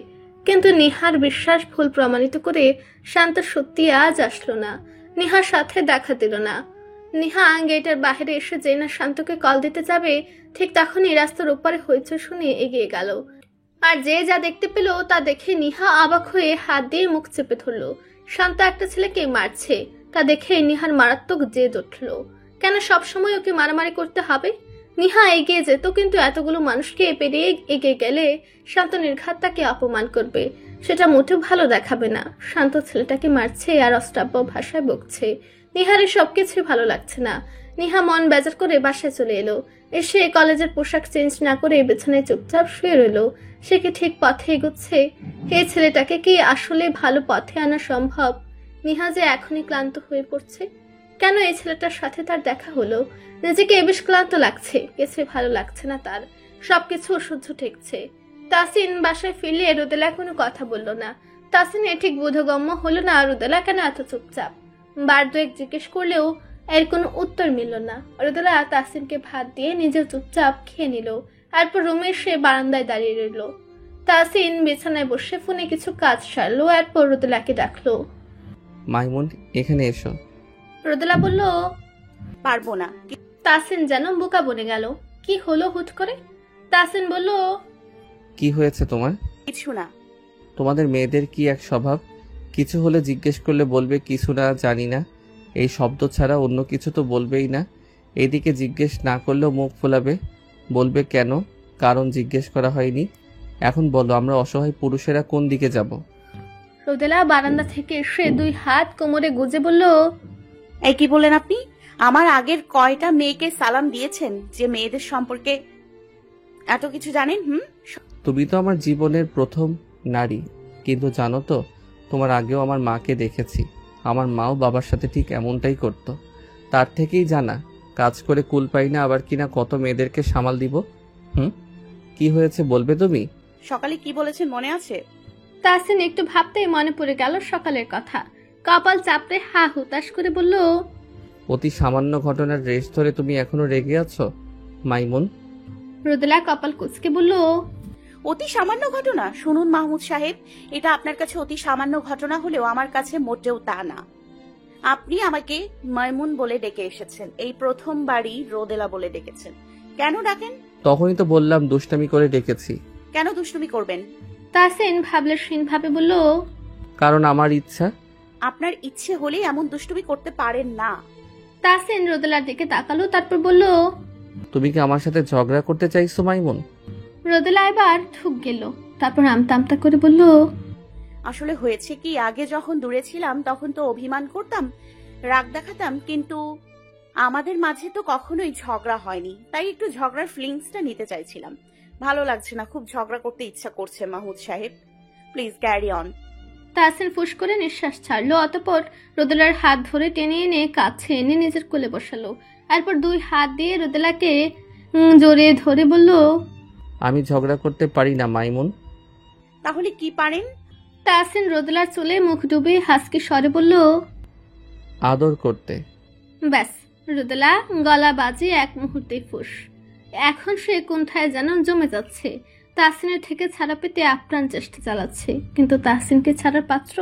কিন্তু নিহার বিশ্বাস ভুল প্রমাণিত করে শান্ত সত্যি আজ আসলো না, নিহার সাথে দেখা দিল না। নিহা গেটের বাইরে এসে যে না শান্তকে কল দিতে যাবে, ঠিক তখনই রাস্তার ওপারে হইচই শুনে এগিয়ে গেল। আর যে যা দেখতে পেল তা দেখে নিহা অবাক হয়ে হাত দিয়ে মুখ চেপে ধরল। শান্ত একটা ছেলেকে মারছে, তা দেখে নিহার মারাত্মক জেদ উঠল। কেন সবসময় ওকে মারামারি করতে হবে? নিহা এগিয়ে যেত, কিন্তু এতগুলো মানুষকে পেরিয়ে এগিয়ে গেলে শান্ত নির্ঘাত তাকে অপমান করবে, সেটা মোটেও ভালো দেখাবে না। শান্ত ছেলেটাকে মারছে আর অশ্রাব্য ভাষায় বকছে। নিহারের সবকিছু ভালো লাগছে না। নিহা মন বেজার করে বাসায় চলে এলো। এসে কলেজের পোশাক চেঞ্জ না করে বিছানায় চুপচাপ শুয়ে রইল। সে কি ঠিক পথে এগোচ্ছে? এই ছেলেটাকে কি আসলে ভালো পথে আনা সম্ভব? নিহা যে এখনই ক্লান্ত হয়ে পড়ছে। কেন এই ছেলেটার সাথে তার দেখা হলো? নিজেকে বেশ ক্লান্ত লাগছে, কিছু ভালো লাগছে না তার, সবকিছু অসহ্য ঠেকছে। তাসিন বাসায় ফিরলে রোদেলা কোনো কথা বলল না। তাসিনের ঠিক বোধগম্য হলো না রোদেলা কেন এত চুপচাপ। বার দুয়েক জিজ্ঞেস করলেও এর কোনো উত্তর মিলল না। রোদেলা তাসিনকে ভাত দিয়ে নিজে চুপচাপ খেয়ে নিল। এরপর রুমে এসে বারান্দায় দাঁড়িয়ে রইল। তাসিন বিছানায় বসে ফোনে কিছু কাজ সারলো। এরপর রোদেলাকে ডাকলো। মাইমুন, এখানে এসো। রোদেলা বলল পারবো না। তাসিন যেন বোকা বনে গেল। কি হলো হুট করে? তাসিন বলল কি হয়েছে তোমার? কিছু না। তোমাদের মেয়েদের কি এক স্বভাব, কিছু হলে জিজ্ঞেস করলে বলবে কিছু না, জানি না, এই শব্দ ছাড়া অন্য কিছু তো বলবেই না। এদিকে জিজ্ঞেস না করলেও মুখ ফোলাবে, বলবে কেন, কারণ জিজ্ঞেস করা হয়নি। এখন বলো, আমরা অসহায় পুরুষেরা কোন দিকে যাব? রোদেলা বারান্দা থেকে এসে দুই হাত কোমরে গুজে বলল এই কি বললেন আপনি? আমার আগের কয়টা মেয়েকে সালাম দিয়েছেন যে মেয়েদের সম্পর্কে এত কিছু জানেন? তুমি তো আমার জীবনের প্রথম নারী, কিন্তু জানো তো, তোমার আগেও আমার মাকে দেখেছি। আমার মাও বাবার সাথে ঠিক এমনটাই করত। তার থেকেই জানা, কাজ করে কুল পাই না, আবার কিনা কত মেয়েদেরকে সামাল দিব। কি হয়েছে বলবে তুমি? সকালে কি বলেছেন মনে আছে? তাসিন একটু ভাবতেই মনে পড়ে গেল সকালের কথা। কপাল চাপড়ে হা হুতাশ করে বলল অতি সামান্য ঘটনার রেশ ধরে তুমি এখনো রেগে আছো মাইমুন? রোদেলা কপাল কুঁচকে বলল অতি সামান্য ঘটনা? শুনুন মাহমুদ সাহেব, এটা আপনার কাছে অতি সামান্য ঘটনা হলেও আমার কাছে মোটেও তা না। আপনি আমাকে মাইমুন বলে ডেকে এসেছেন, এই প্রথমবারই রোদেলা বলে ডেকেছেন। কেন ডাকেন? তখনই তো বললাম দুষ্টামি করে ডেকেছি। কেন দুষ্টুমি করবেন? তাসিন ভাবলেশহীন ভাবে বলল কারণ আমার ইচ্ছা। আপনার ইচ্ছে হলেই এমন দুষ্টুমি করতে পারেন না। তাসিন রোদেলার দিকে তাকালো, তারপর বলল তুমি কি আমার সাথে ঝগড়া করতে চাইছো মাইমুন? রোদেলা এবার ঠুক গেল, তারপর আমতা আমতা করে বলল আসলে হয়েছে কি, আগে যখন দূরে ছিলাম তখন তো অভিমান করতাম, রাগ দেখাতাম, কিন্তু আমাদের মাঝে তো কখনোই ঝগড়া হয়নি, তাই একটু ঝগড়ার ফিলিংসটা নিতে চাইছিলাম। ভালো লাগছে না, খুব ঝগড়া করতে ইচ্ছা করছে মাহমুদ সাহেব, প্লিজ ক্যারি অন। তাসিন ফুস করে নিঃশ্বাস ছাড়লো। অতঃপর রোদেলার হাত ধরে টেনে এনে কাছে এনে নিজের কোলে বসালো। এরপর দুই হাত দিয়ে রোদেলাকে জড়িয়ে ধরে বলল আমি ঝগড়া করতে পারি না মাইমুন। তাহলে কি পারেন? তাসিন রোদেলার চুলে মুখ ডুবে হাসকি স্বরে বলল আদর করতে। ব্যাস, রোদেলা গলা বাজে এক মুহূর্তে ফুস। এখন সে কোনথায় যেন জমে যাচ্ছে। তাহসিনের থেকে ছাড়া পেতে আপ্রাণ চেষ্টা চালাচ্ছে, কিন্তু তাহসিনকে ছাড়ার পাত্র?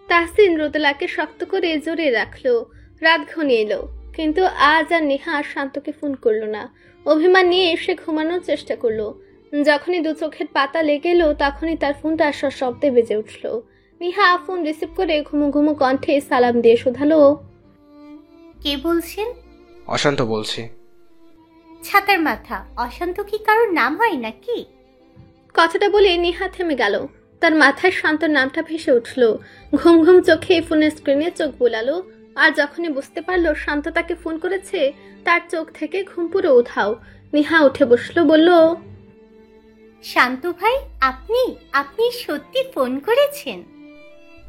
তাহসিন রোদেলাকে শক্ত করে জড়িয়ে রাখলো। রাত ঘনিয়ে এলো, কিন্তু আজ আর নেহা শান্তকে ফোন করলো না। অভিমান নিয়ে এসে ঘুমানোর চেষ্টা করলো। যখনই দু চোখের পাতা লেগে এলো তখনই তার ফোনটা সশব্দে বেজে উঠলো। নেহা ফোন রিসিভ করে ঘুমো ঘুমো কণ্ঠে সালাম দিয়ে শোধালো কে বলছেন? অশান্ত বলছি। ছাতার মাথা, অশান্ত কি কারোর নাম হয় নাকি? কথাটা বলে নেহা থেমে গেল। তার মাথায় শান্তর নামটা ভেসে উঠল। ঘুম ঘুম চোখে ফোনের স্ক্রিনে চোখ বোলালো। আর যখনই বুঝতে পারলো শান্ত তাকে ফোন করেছে, তার চোখ থেকে ঘুম পুরো উধাও। নেহা উঠে বসলো, বলল শান্ত ভাই, আপনি আপনি সত্যি ফোন করেছেন?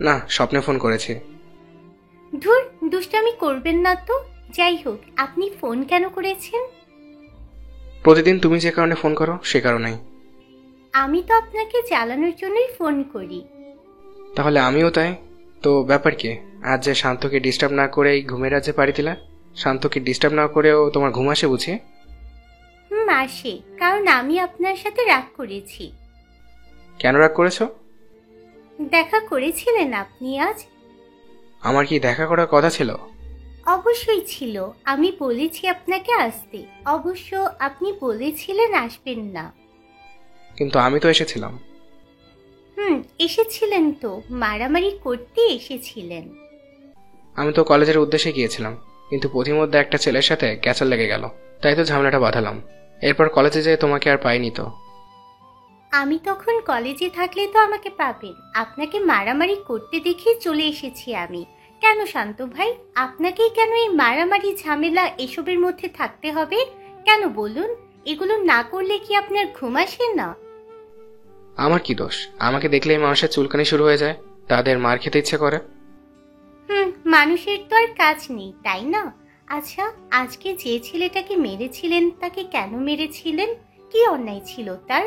না, স্বপ্নে ফোন করেছি। ধুর, দুষ্টামি করবেন না তো। যাই হোক, আপনি ফোন কেন করেছেন? প্রতিদিন তুমি যে কারণে ফোন করো সে কারণেই। আমি তো আপনাকে জ্বালানোর জন্যই ফোন করি। তাহলে আমিও তাই। তো ব্যাপার কি? আজ যে শান্তকে ডিস্টার্ব না করেই ঘুমের রাজ্যে পাড়ি দিলা? শান্তকে ডিস্টার্ব না করেও তোমার ঘুম আসে বুঝি? আসে, কারণ আমি আপনার সাথে রাগ করেছি। কেন রাগ করেছো? দেখা করেছিলেন আপনি আজ? আমার কি দেখা করার কথা ছিল? অবশ্যই ছিল। আমি বলেছি আপনাকে আসতে, অবশ্য আপনি বলেছিলেন আসবেন না। কিন্তু আমি তো এসেছিলাম। এসেছিলেন তো, মারামারি করতে এসেছিলেন। আমি তো কলেজের উদ্দেশ্যে গিয়েছিলাম, কিন্তু পথিমধ্যে একটা ছেলের সাথে ক্যাচাল লেগে গেল, তাই তো ঝামেলাটা বাঁধালাম। এরপর কলেজে যেয়ে তোমাকে আর পাইনি তো। আমি তখন কলেজে থাকলে তো আমাকে পাবেন। আপনাকে মারামারি করতে দেখে চলে এসেছি আমি। কেন শান্ত ভাই, আপনাকেই কেন এই মারামারি ঝামেলা এসবের মধ্যে থাকতে হবে? কেন বলুন? এগুলো না করলে কি আপনার ঘুম আসে না? আমার কি দোষ? আমাকে দেখলেই মানুষের চুলকানি শুরু হয়ে যায়, তাদের মার খেতে ইচ্ছে করে। মানুষের তো আর কাজ নেই, তাই না? আচ্ছা, আজকে যে ছেলেটাকে মেরেছিলেন তাকে কেন মেরেছিলেন? কি অন্যায় ছিল তার?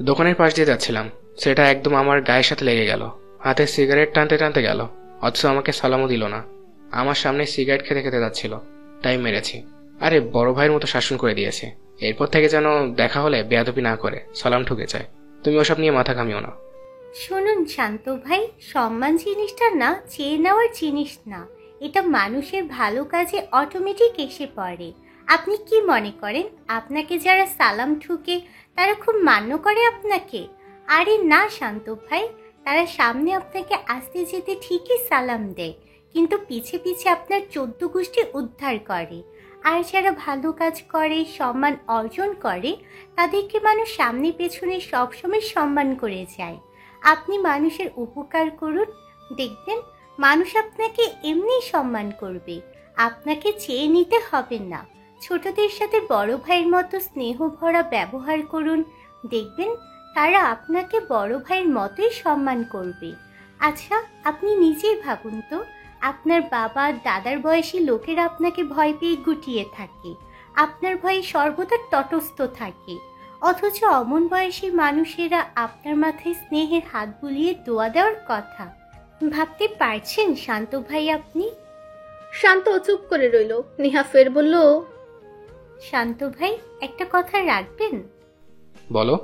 দোকানের পাশ দিয়ে যাচ্ছিলাম, সেটা একদম আমার গায়ের সাথে লেগে গেল। হাতে সিগারেট টানতে টানতে গেল, অথচ আমাকে সালামও দিল না। আমার সামনে সিগারেট খেতে খেতে যাচ্ছিল, তাই মেরেছি। আরে বড় ভাইয়ের মতো শাসন করে দিয়েছে। এরপর থেকে যেন দেখা হলে বেয়াদবি না করে সালাম ঠুকে যায়। তুমি ওসব নিয়ে মাথা ঘামিও না। শুনুন শান্ত ভাই, সম্মান জিনিসটা না চেয়ে নেওয়ার জিনিস না, এটা মানুষের ভালো কাজে অটোমেটিক এসে পড়ে। আপনি কি মনে করেন আপনাকে যারা সালাম ঠুকে তারা খুব মান্য করে আপনাকে? আরে না শান্ত ভাই, তারা সামনে আপনাকে আসতে যেতে ঠিকই সালাম দেয়, কিন্তু পিছে পিছে আপনার 14 গোষ্ঠী উদ্ধার করে। আর যারা ভালো কাজ করে, সম্মান অর্জন করে, তাদেরকে মানুষ সামনে পেছনে সবসময় সম্মান করে যায়। আপনি মানুষের উপকার করুন, দেখবেন মানুষ আপনাকে এমনি সম্মান করবে। আপনাকে চেয়ে নিতে হবে না। ছোটদের সাথে বড় ভাইয়ের মতো স্নেহ ভরা ব্যবহার করুন, দেখবেন তারা আপনাকে বড় ভাইয়ের মতোই সম্মান করবে। আচ্ছা, আপনি নিজেই ভাবুন তো, আপনার বাবা দাদার বয়সী লোকেরা আপনাকে ভয় পেয়ে গুটিয়ে থাকে, আপনার ভয়ে সর্বদা তটস্থ থাকে, অথচ অমন বয়সী মানুষেরা আপনার মাথায় স্নেহের হাত বুলিয়ে দোয়া দেওয়ার কথা। ভাবতে পারছেন শান্ত ভাই আপনি? শান্ত চুপ করে রইল। নিহা ফের বলল, শান্ত ভাই, একটা কথা রাখবেন। বলো।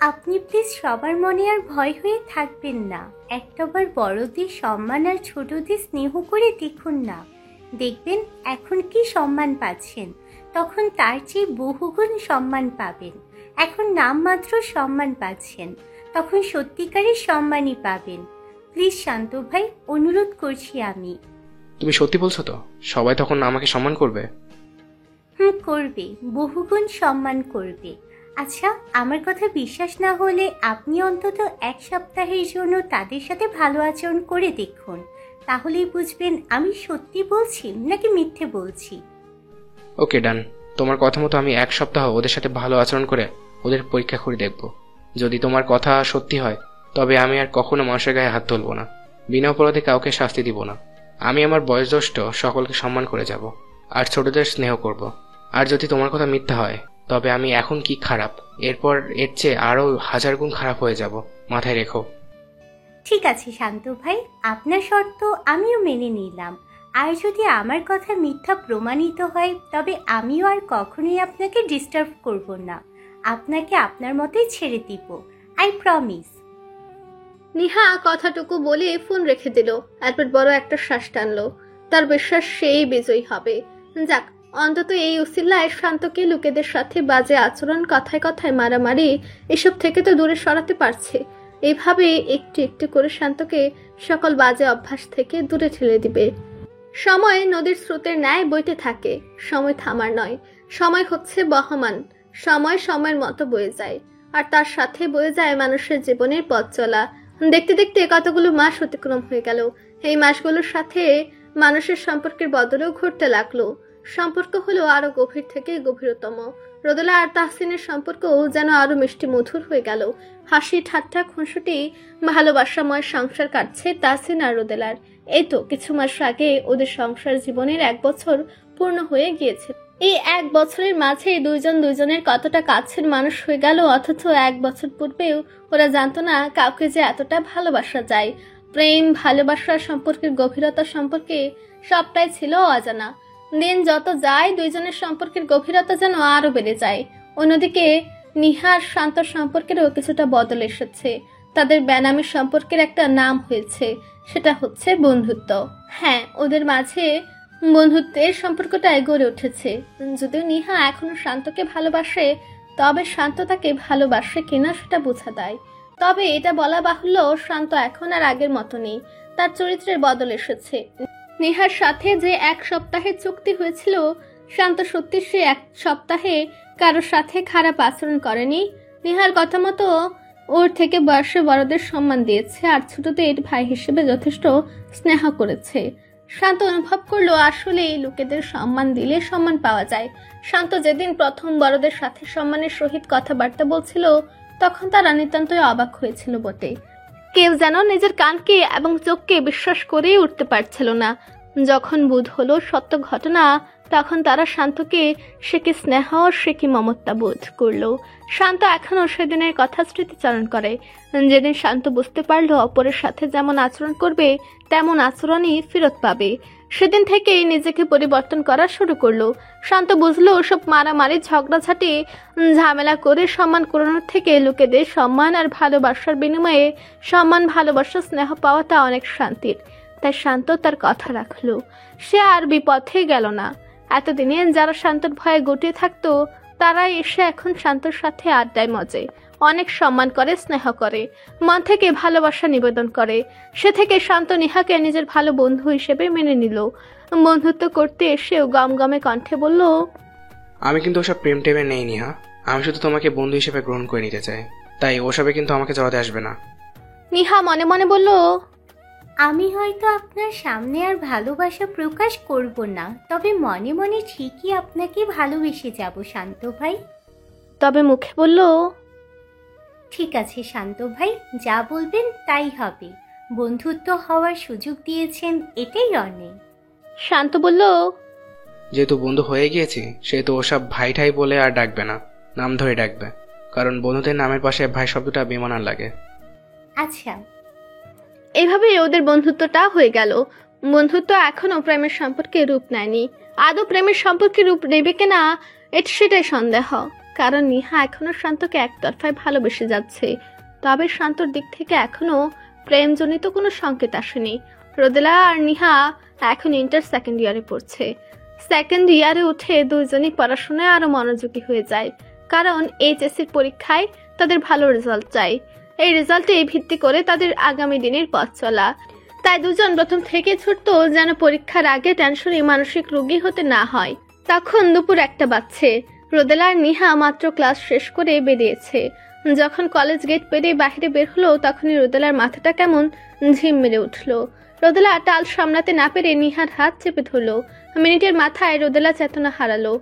আপনি প্লিজ সবার মনে আর ভয় হয়ে থাকবেন না। একটাবার বড়দের সম্মান আর ছোটদের স্নেহ করে দেখুন না, দেখবেন এখন কি সম্মান পাচ্ছেন, তখন তার চেয়ে বহুগুণ সম্মান পাবেন। এখন নামমাত্র সম্মান পাচ্ছেন, তখন সত্যিকারের সম্মানই পাবেন। প্লিজ শান্ত ভাই, অনুরোধ করছি আমি। তুমি সত্যি বলছো তো? সবাই তখন আমাকে সম্মান করবে? করবে, বহুগুণ সম্মান করবে। আচ্ছা, আমার কথা বিশ্বাস না হলে আপনি অন্তত 1 সপ্তাহের জন্য তাদের সাথে ভালো আচরণ করে দেখুন, তাহলেই বুঝবেন আমি সত্যি বলছি নাকি মিথ্যে বলছি। ওকে, ডান। তোমার কথা মতো আমি 1 সপ্তাহ ওদের সাথে ভালো আচরণ করে ওদের পরীক্ষা করে দেখব। যদি তোমার কথা সত্যি হয়, তবে আমি আর কখনো মানুষের গায়ে হাত তুলব না, বিনা অপরাধে কাউকে শাস্তি দিব না। আমি আমার বয়োজ্যেষ্ঠ সকলকে সম্মান করে যাব, আর ছোটদের স্নেহ করব। আর যদি তোমার কথা মিথ্যা হয়, তবে আমি এখন কি খারাপ, এরপর এর চেয়ে আরো 1000 গুণ খারাপ হয়ে যাব, মাথায় রেখো। ঠিক আছে শান্ত ভাই, আপনার শর্ত আমিও মেনে নিলাম। আর যদি আমার কথা মিথ্যা প্রমাণিত হয়, তবে আমিও আর কখনোই আপনাকে ডিস্টার্ব করব না, আপনাকে আপনার মতোই ছেড়ে দিব, আই প্রমিস। নিহা কথাটুকু বলে ফোন রেখে দিল। এরপর বড় একটা শ্বাস টানলো। তার বিশ্বাস সেই বিজয়ী হবে। যাক, অন্তত এই উসিলায় শান্তকে লোকেদের সাথে বাজে আচরণ, কথায় কথায় মারামারি, এসব থেকে তো দূরে সরাতে পারছে। এইভাবে একটু একটু করে শান্তকে সকল বাজে অভ্যাস থেকে দূরে ঠেলে দিবে। সময় নদীর স্রোতের ন্যায় বইতে থাকে। সময় থামার নয়, সময় হচ্ছে বহমান। সময় সময়ের মতো বয়ে যায়, আর তার সাথে বয়ে যায় মানুষের জীবনের পথ চলা। দেখতে দেখতে কতগুলো মাস অতিক্রম হয়ে গেল। এই মাসগুলোর সাথে মানুষের সম্পর্কের বদলেও ঘটতে লাগলো। সম্পর্ক হলো আরো গভীর থেকে গভীরতম। রোদেলা আর তাহসিনের সম্পর্ক যেন আরো মিষ্টি মধুর হয়ে গেল। হাসি ঠাট্টা খুনসুটি ভালোবাসাময় সংসার কাটছে তাহসিন আর রোদেলার। এই তো কিছু মাস আগে ওদের সংসার জীবনের 1 বছর পূর্ণ হয়ে গিয়েছে। এই 1 বছরের মাঝে দুইজন দুইজনের কতটা কাছের মানুষ হয়ে গেল, অথচ 1 বছর পূর্বেও ওরা জানতো না কাউকে যে এতটা ভালোবাসা যায়। প্রেম, ভালোবাসা, সম্পর্কের গভীরতা সম্পর্কে সবটাই ছিল অজানা। দিন যত যায় দুইজনের সম্পর্কের গভীরতা যেন আরো বেড়ে যায়। অন্যদিকে নিহার শান্তর সম্পর্কেরও কিছুটা বদল এসেছে। তাদের বেনামি সম্পর্কের একটা নাম হয়েছে, সেটা হচ্ছে বন্ধুত্ব। হ্যাঁ, ওদের মাঝে বন্ধুত্বের সম্পর্কটাই গড়ে উঠেছে। যদিও নিহা এখনো শান্তকে ভালোবাসে, তবে শান্ত তাকে ভালোবাসে কিনা সেটা বোঝা দেয়। তবে এটা বলা বাহুল্য, শান্ত এখন আর আগের মতো নেই। তার চরিত্রের বদল এসেছে। নেহার সাথে যে 1 সপ্তাহের চুক্তি হয়েছিল, শান্ত সত্যি সে 1 সপ্তাহে কারোর সাথে খারাপ আচরণ করেনি। নেহার কথা মতো ওর থেকে বয়সে বড়দের সম্মান দিয়েছে আর ছোটদের ভাই হিসেবে যথেষ্ট স্নেহ করেছে। শান্ত অনুভব করলো আসলে লোকেদের সম্মান দিলে সম্মান পাওয়া যায়। শান্ত যেদিন প্রথম বড়দের সাথে সম্মানের সহিত কথাবার্তা বলছিল, তখন তারা নিতান্তই অবাক হয়েছিল বটে। কেউ যেন নিজের কানকে এবং চোখকে বিশ্বাস করেই উঠতে পারছিল না। যখন বোধ হলো সত্য ঘটনা, তখন তারা শান্তকে সে কি স্নেহ, সে কি মমতা বোধ করলো। শান্ত এখনো সেদিনের কথা স্মৃতিচারণ করে। যেদিন শান্ত বুঝতে পারলো অপরের সাথে যেমন আচরণ করবে তেমন আচরণই ফেরত পাবে, সেদিন থেকেই নিজেকে পরিবর্তন করা শুরু করলো। শান্ত বুঝলো সব মারামারি, ঝগড়াঝাটি, ঝামেলা করে সম্মান করানোর থেকে লোকেদের সম্মান আর ভালোবাসার বিনিময়ে সম্মান, ভালোবাসা, স্নেহ পাওয়াটা অনেক শান্তির। তাই শান্ত তার কথা রাখলো। সে আর বিপথে গেল না। এতদিনে যারা শান্তর ভয়ে গুটিয়ে থাকতো, তারাই এসে এখন শান্তর সাথে আড্ডায় মজে, অনেক সম্মান করে, স্নেহ করে, মন থেকে ভালোবাসা নিবেদন করে। সে থেকে শান্ত নিহাকে নিজের ভালো বন্ধু হিসেবে মেনে নিল। বন্ধুত্ব করতে এসেও গমগমে কণ্ঠে বলল, আমি কিন্তু ওসব প্রেম টেমে নেই নিহা। আমি শুধু তোমাকে বন্ধু হিসেবে গ্রহণ করে নিতে চাই, তাই ওসবে কিন্তু আমাকে জড়াতে আসবে না। নিহা মনে মনে বলল, আমি হয়তো আপনার সামনে আর ভালোবাসা প্রকাশ করব না, তবে মনে মনে ঠিকই আপনাকে ভালোবেসে যাব শান্ত ভাই। তবে মুখে বলল, ঠিক আছে শান্ত ভাই, যা বলবেন তাই হবে। বন্ধুত্ব হওয়ার সুযোগ দিয়েছেন, এটাই অনেক। শান্ত বলল, যেহেতু বন্ধু হয়ে গিয়েছি, সেহেতু ওসব ভাই ঠাই বলে আর ডাকবে না, নাম ধরে ডাকবে। কারণ বন্ধুদের নামের পাশে ভাই শব্দটা বেমানান লাগে। আচ্ছা। এইভাবে ওদের বন্ধুত্বটা হয়ে গেল। বন্ধুত্ব এখনো প্রেমের সম্পর্কে রূপ নেয়নি। আদৌ প্রেমের সম্পর্কে রূপ নেবে কিনা সেটাই সন্দেহ। কারণ নিহা এখনো শান্তকে একতরফায় ভালোবেসে যাচ্ছে। তবে শান্তর দিক থেকে এখনো প্রেমজনিত কোনো সংকেত আসেনি। রোদেলা আর নিহা এখন ইন্টার 2nd ইয়ারে পড়ছে। 2nd ইয়ারে উঠে দুইজনই পড়াশোনায় আরো মনোযোগী হয়ে যায়। কারণ এইচএসসির পরীক্ষায় তাদের ভালো রেজাল্ট চাই। এই রেজাল্টে ভিত্তি করে তাদের আগামী দিনের পথ চলা। তাই দুজন প্রথম থেকে ছুটতো যেন পরীক্ষার আগে টেনশনে মানসিক রোগী হতে না হয়। তখন দুপুর 1টা বাজছে। রোদেলা আর নিহা মাত্র ক্লাস শেষ করে বেরিয়েছে। যখন কলেজ গেট পেরিয়ে বাইরে বের হলো, তখনই রোদেলার মাথাটা কেমন ঝিম মেরে উঠলো। রোদেলা টাল সামলাতে না পেরে নিহার হাত চেপে ধরলো। মিনিটের মাথায় রোদেলা চেতনা হারালো।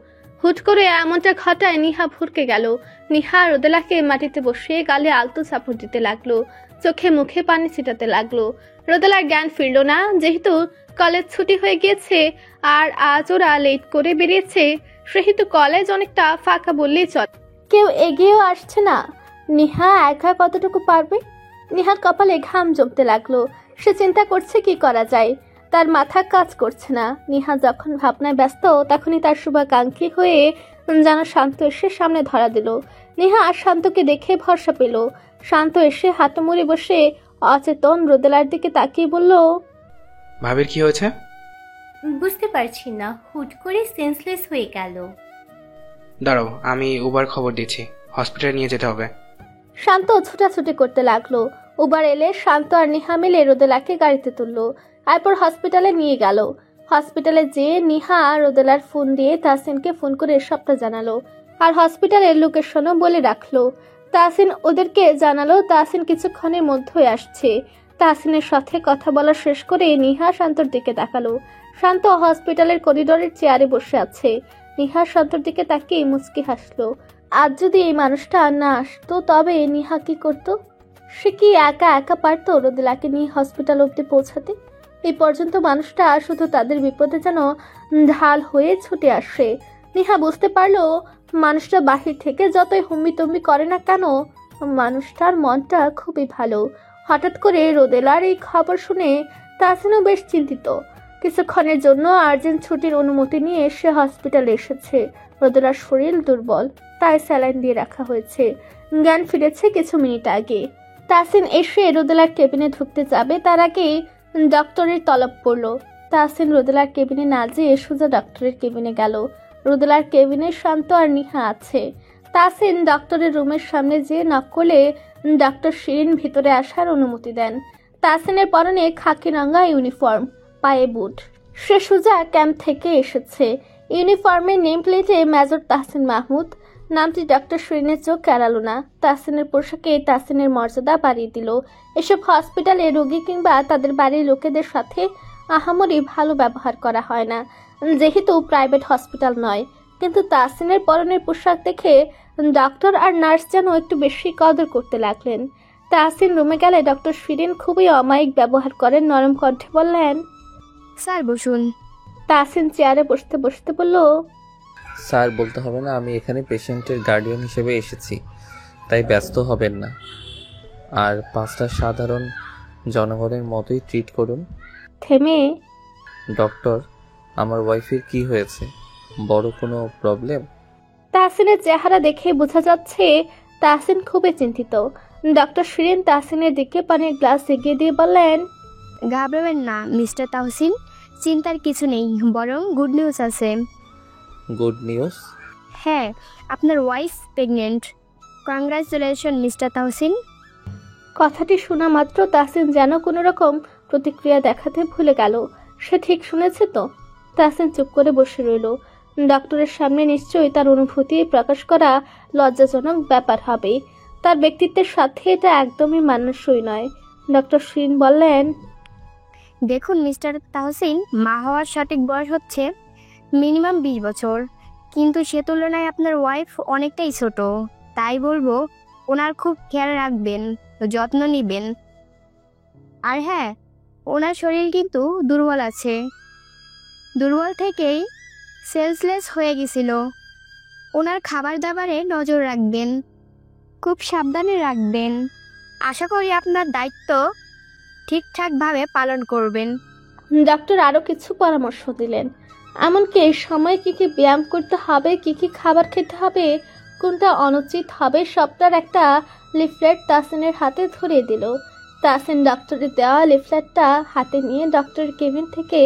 হুট করে এমনটা ঘটায় নিহা ভুরকে গেল। নিহা রোদেলাকে মাটিতে বসিয়ে গালে আলতো চাপড় দিতে লাগলো, চোখে মুখে পানি ছিটাতে লাগলো। রোদেলার জ্ঞান ফিরল না। যেহেতু কলেজ ছুটি হয়ে গিয়েছে আর আজ ওরা লেট করে বেরিয়েছে, সেহেতু কলেজ অনেকটা ফাঁকা বললেই চলে। কেউ এগিয়েও আসছে না। নিহা একা কতটুকু পারবে? নিহার কপালে ঘাম জমতে লাগলো। সে চিন্তা করছে কি করা যায়। তার মাথা কাজ করছে না। নিহা যখন ভাবনায় ব্যস্ত, তখনই তার শুভাকাঙ্ক্ষী হয়ে যেন শান্ত এসে সামনে ধরা দিল। নিহা শান্তকে দেখে ভরসা পেল। শান্ত এসে হাঁটু মুড়ে বসে অচেতন রোদেলার দিকে তাকিয়ে বলল, ভাবির কি হয়েছে? বুঝতে পারছি না, হুট করে সেন্সলেস হয়ে গেল। দাঁড়াও, আমি উবার খবর দিচ্ছি, হসপিটালে নিয়ে যেতে হবে। শান্ত ছুটাছুটি করতে লাগলো। উবার এলে শান্ত আর নিহা মিলে রোদেলাকে গাড়িতে তুললো। এরপর হসপিটালে নিয়ে গেল। হসপিটালে যেয়ে নিহা রোদেলার ফোন দিয়ে তাহসিনকে ফোন করে সবটা জানালো আর হসপিটালের লোকেশনও বলে রাখলো। তাহসিন ওদেরকে জানালো তাহসিন কিছুক্ষণের মধ্যেই আসছে। তাহসিনের সাথে কথা বলা শেষ করে নিহা শান্তর দিকে তাকালো। শান্ত হসপিটালের করিডোরের চেয়ারে বসে আছে। নিহা শান্তর দিকে তাকিয়ে মুচকি হাসলো। আজ যদি এই মানুষটা না আসতো তবে নিহা কি করতো? সে কি একা একা পারতো রোদেলাকে নিয়ে হসপিটাল অব্দি পৌঁছাতে? এই পর্যন্ত মানুষটা শুধু তাদের বিপদে যেন ঢাল হয়ে ছুটে আসে। নিহা বুঝতে পারলো মানুষটা বাহির থেকে যতই হুম্বিতম্বি করে না কেন, মানুষটার মনটা খুবই ভালো। হঠাৎ করে রোদেলার এই খবর শুনে তাসিনও বেশ চিন্তিত। কিছুক্ষণের জন্য আর্জেন্ট ছুটির অনুমতি নিয়ে সে হসপিটালে এসেছে। রোদেলার শরীর দুর্বল, তাই স্যালাইন দিয়ে রাখা হয়েছে। জ্ঞান ফিরেছে কিছু মিনিট আগে। তাসিন এসে রোদেলার কেবিনে ঢুকতে যাবে তার আগে ডক্টরের তলব পড়লো। তাসিন রোদেলার কেবিনে না যেয়ে সোজা ডক্টরের কেবিনে গেল। রোদেলার কেবিনে শান্ত আর নিহা আছে। তাসিন ডক্টরের রুমের সামনে যেয়ে নক করলে ডক্টর শিরিন ভিতরে আসার অনুমতি দেন। তাসিনের পরনে খাকি রঙা ইউনিফর্ম, পায়ে বুট। সে সোজা ক্যাম্প থেকে এসেছে। ইউনিফর্মের নেম প্লেটে মেজর তাহসিন মাহমুদ নামটি ডক্টর শিরিনের চোখ এড়ালো না। তাহসিনের পোশাকে তাহসিনের মর্যাদা বাড়িয়ে দিল। এসব হসপিটালে রোগী কিংবা তাদের বাড়ির লোকেদের সাথে আহামরি ভালো ব্যবহার করা হয় না, যেহেতু প্রাইভেট হসপিটাল নয়। কিন্তু তাহসিনের পরনের পোশাক দেখে ডক্টর আর নার্স যেন একটু বেশি কদর করতে লাগলেন। তাহসিন রুমে গেলে ডক্টর শিরিন খুবই অমায়িক ব্যবহার করেন। নরম কণ্ঠে বললেন, স্যার বসুন। তাহসিন চেয়ারে বসতে বসতে বলল, স্যার বলতে হবে না, আমি এখানে পেশেন্টের গার্ডিয়ান হিসেবে এসেছি, তাই ব্যস্ত হবেন না। আর 5টা সাধারণ জনগণের মতোই ট্রিট করুন। থেমে, ডক্টর, আমার ওয়াইফের কি হয়েছে? বড় কোনো প্রবলেম? তাহসিনের চেহারা দেখে বোঝা যাচ্ছে তাহসিন খুবই চিন্তিত। ডক্টর শিরিন তাহসিনের দিকে পানির গ্লাস এগিয়ে দিয়ে বললেন, ঘাবড়াবেন না মিস্টার তাহসিন, চিন্তার কিছু নেই, বরং গুড নিউজ আছে। Good news? হ্যাঁ, আপনার wife pregnant. Congratulation mister Tahsin. কথাটি শোনা মাত্র তাহসিন যেন কোনো রকম প্রতিক্রিয়া দেখাতে ভুলে গেল। সে ঠিক শুনেছে তো? তাহসিন চুপ করে বসে রইল। ডক্টরের সামনে নিশ্চয়ই তার অনুভূতি প্রকাশ করা লজ্জাজনক ব্যাপার হবে। তার ব্যক্তিত্বের সাথে এটা একদমই মানানসই নয়। ডক্টর শিরিন বললেন, দেখুন মিস্টার তাহসিন, মা হওয়ার সঠিক বয়স হচ্ছে মিনিমাম 20 বছর, কিন্তু সে তুলনায় আপনার ওয়াইফ অনেকটাই ছোট। তাই বলবো ওনার খুব খেয়াল রাখবেন, যত্ন নেবেন। আর হ্যাঁ, ওনার শরীর কিন্তু দুর্বল আছে, দুর্বল থেকেই সেলসলেস হয়ে গেছিল। ওনার খাবার দাবারে নজর রাখবেন, খুব সাবধানে রাখবেন। আশা করি আপনার দায়িত্ব ঠিকঠাকভাবে পালন করবেন। ডক্টর আরও কিছু পরামর্শ দিলেন, এমনকি এই সময় কি কি ব্যায়াম করতে হবে, কি কি খাবার খেতে হবে, কোনটা অনুচিত হবে সবটার একটা লিফলেট তাহসিনের হাতে ধরিয়ে দিল। তাহসিন ডক্টরের দেওয়া লিফলেটটা হাতে নিয়ে ডক্টরের কেবিন থেকে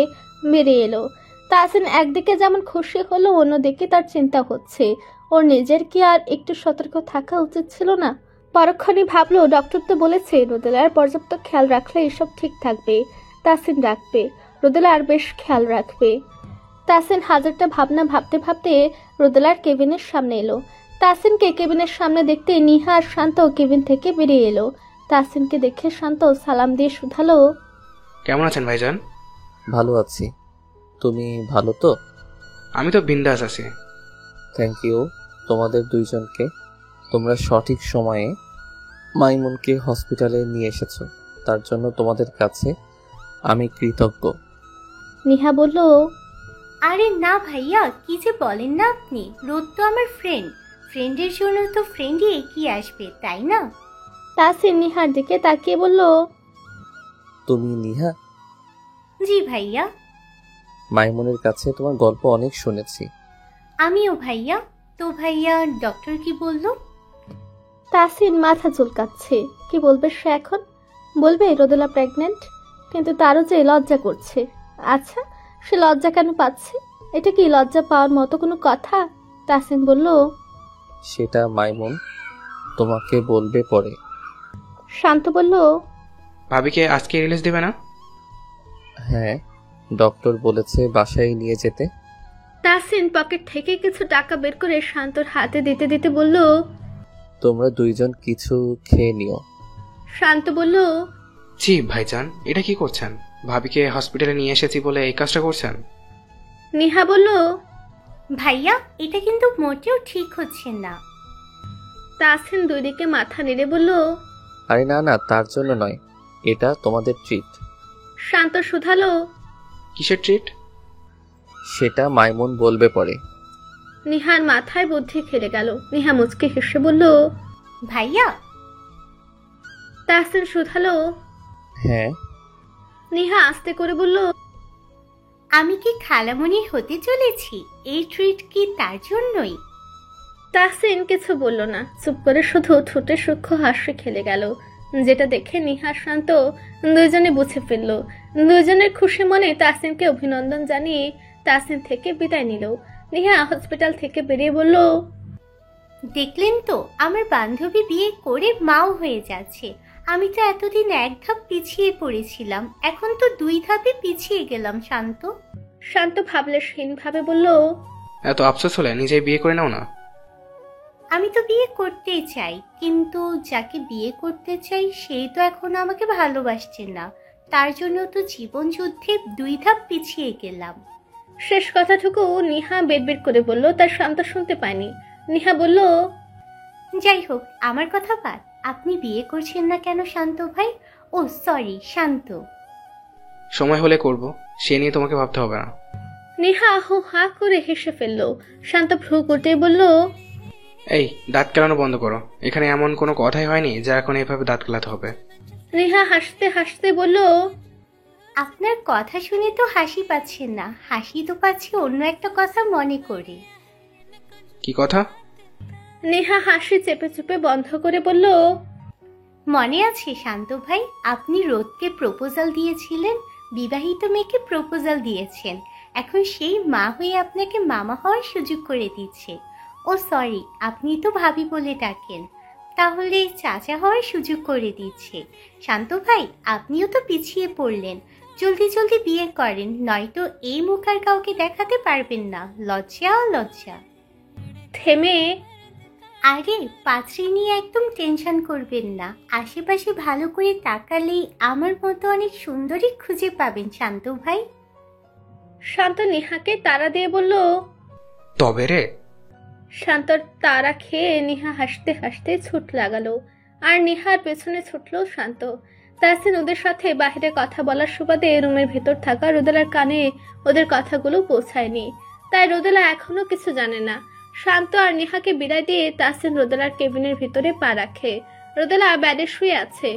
বেরিয়ে এলো। তাহসিন একদিকে যেমন খুশি হলো, অন্যদিকে তার চিন্তা হচ্ছে ওর নিজের কি আর একটু সতর্ক থাকা উচিত ছিল না? পরক্ষণে ভাবলো, ডক্টর তো বলেছে রোদেলার পর্যাপ্ত খেয়াল রাখলে এসব ঠিক থাকবে। তাহসিন রাখবে, রোদেলার বেশ খেয়াল রাখবে। তাহসিন হাজারটা ভাবনা ভাবতে ভাবতে রোদেলার কেবিনের সামনে এলো। তাহসিনকে কেবিনের সামনে দেখতে নিহা আর শান্ত কেবিন থেকে বেরিয়ে এলো। তাহসিনকে দেখে শান্ত সালাম দিয়ে শুধালো, কেমন আছেন ভাইজান? ভালো আছি, তুমি ভালো তো? আমি তো বিন্দাস আছি। থ্যাংক ইউ তোমাদের দুইজনকে। তোমরা সঠিক সময়ে মাইমুনকে হসপিটালে নিয়ে এসেছো, তার জন্য তোমাদের কাছে আমি কৃতজ্ঞ। নিহা বলল, আরে না ভাইয়া, কি যে বলেন না আপনি, রোদ তো আমার ফ্রেন্ড, ফ্রেন্ডের জন্য তো ফ্রেন্ডই এগিয়ে আসবে, তাই না? তাহসিন নিহার দিকে তাকিয়ে বলল, তুমি নিহা? জি ভাইয়া। মাইমুনের কাছে তোমার গল্প অনেক শুনেছি। আমিও ভাইয়া। তো ভাইয়া, ডক্টর কি বললো? তাহসিন মাথা চুলকাচ্ছে। কি বলবে সে এখন? বলবে রোদেলা প্রেগনেন্ট? কিন্তু তারও যে লজ্জা করছে। আচ্ছা, সে লজ্জা কেন পাচ্ছে? এটা কি লজ্জা পাওয়ার মতো কোনো কথা? তাহসিন বলল, সেটা মাইমুন তোমাকে বলবে পরে। শান্ত বলল, ভাবিকে আজকে রিলিজ দেবে না? হ্যাঁ, ডক্টর বলেছে বাসায় নিয়ে যেতে। তাহসিন পকেট থেকে কিছু টাকা বের করে শান্তর হাতে দিতে দিতে বলল, তোমরা দুইজন কিছু খেয়ে নিও। শান্ত বলল, জি ভাইজান, এটা কি করছেন? ভাবিকে হসপিটালে নিয়ে এসেছি বলে এই কাজটা করছেন? নিহা বলল, ভাইয়া, এটা কিন্তু মোটেও ঠিক হচ্ছে না। তাহসিন দুই দিকে মাথা নেড়ে বলল, আরে না না, তার জন্য নয়, এটা তোমাদের ট্রিট। শান্ত শুধালো, কিসের ট্রিট? সেটা মাইমুন বলবে পরে। নিহার মাথায় বুদ্ধি খেলে গেল। নিহা মুচকে হেসে বলল, ভাইয়া। তাহসিন শুধালো, হ্যাঁ। নিহা আস্তে করে বলল, আমি কি খালামণি হতে চলেছি? এই ট্রিট কি তার জন্যই? তাহসিন কিছু বলল না, চুপ করে শুধু ঠোঁটে সূক্ষ্ম হাসি খেলে গেল, যেটা দেখে নিহা শান্ত দুইজনে বুঝে ফেলল। দুইজনের খুশি মনে তাহসিনকে অভিনন্দন জানিয়ে তাহসিন থেকে বিদায় নিল। নিহা হসপিটাল থেকে বেরিয়ে বলল, দেখলেন তো, আমার বান্ধবী বিয়ে করে মাও হয়ে যাচ্ছে। আমি তো এতদিন এক ধাপ পিছিয়ে পড়েছিলাম, এখন তো 2 ধাপে পিছিয়ে গেলাম। শান্ত। শান্ত ভাবলেশহীন ভাবে বলল, এত আফসোস হলে নিজেই বিয়ে করে নাও না। আমি তো বিয়ে করতেই চাই, কিন্তু যাকে বিয়ে করতে চাই সেই তো এখনো আমাকে ভালোবাসছে না। তার জন্য তো জীবন যুদ্ধে 2 ধাপ পিছিয়ে গেলাম। শেষ কথাটুকু নিহা বেড় করে বলল, তার শান্ত শুনতে পায়নি। নিহা বলল, যাই হোক, আমার কথা বাদ। আপনি বিয়ে করছেন না কেন শান্ত ভাই? ও সরি, শান্ত। সময় হলে করব, সে নিয়ে তোমাকে ভাবতে হবে না। নিহা হু হা করে হেসে ফেলল। শান্ত ভ্রু কুটে বলল, এই দাঁত কেলানো বন্ধ করো। এখানে এমন কোনো কথাই হয়নি যা এখন এভাবে দাঁত কেলাতে হবে। নিহা হাসতে হাসতে বলল, আপনার কথা শুনে তো হাসি পাচ্ছেন না, হাসি তো পাচ্ছি অন্য একটা কথা মনে করে। কি কথা? নেহা হাসি চেপে চেপে বন্ধ করে বলল, মনে আছে শান্ত ভাই, আপনি রোদকে প্রপোজাল দিয়েছিলেন, বিবাহিত মেয়েকে প্রপোজাল দিয়েছেন। এখন সেই মা হয়ে আপনাকে মামা হওয়ার সুযোগ করে দিচ্ছে। ও সরি, আপনি তো ভাবি বলে ডাকেন, তাহলে চাচা হওয়ার সুযোগ করে দিচ্ছে। শান্ত ভাই, আপনিও তো পিছিয়ে পড়লেন। জলদি জলদি বিয়ে করেন, নয়তো এই মুখ আর কাউকে দেখাতে পারবেন না। লজ্জা লজ্জা। থেমে, আরে পাত্রী নিয়ে একদম টেনশন করবেন না, আশেপাশে ভালো করে তাকালেই আমার মতো অনেক সুন্দরী খুঁজে পাবেন শান্ত ভাই। শান্ত নেহাকে তাড়া দিয়ে বলল। তবে রে। শান্তর তাড়া খেয়ে নেহা হাসতে হাসতে ছুট লাগালো, আর নেহার পেছনে ছুটলো শান্ত। তাহসিন ওদের সাথে বাইরে কথা বলার সুবাদে রুমের ভেতর থাকা রোদেলার কানে ওদের কথাগুলো পৌঁছায়নি, তাই রোদেলা এখনো কিছু জানে না। শান্ত আর নেহাকে বিদায় দিয়ে তাহসিন রোদেলার কেবিনের ভিতরে পা রাখে। রোদেলা ব্যাডে শুয়ে আছে।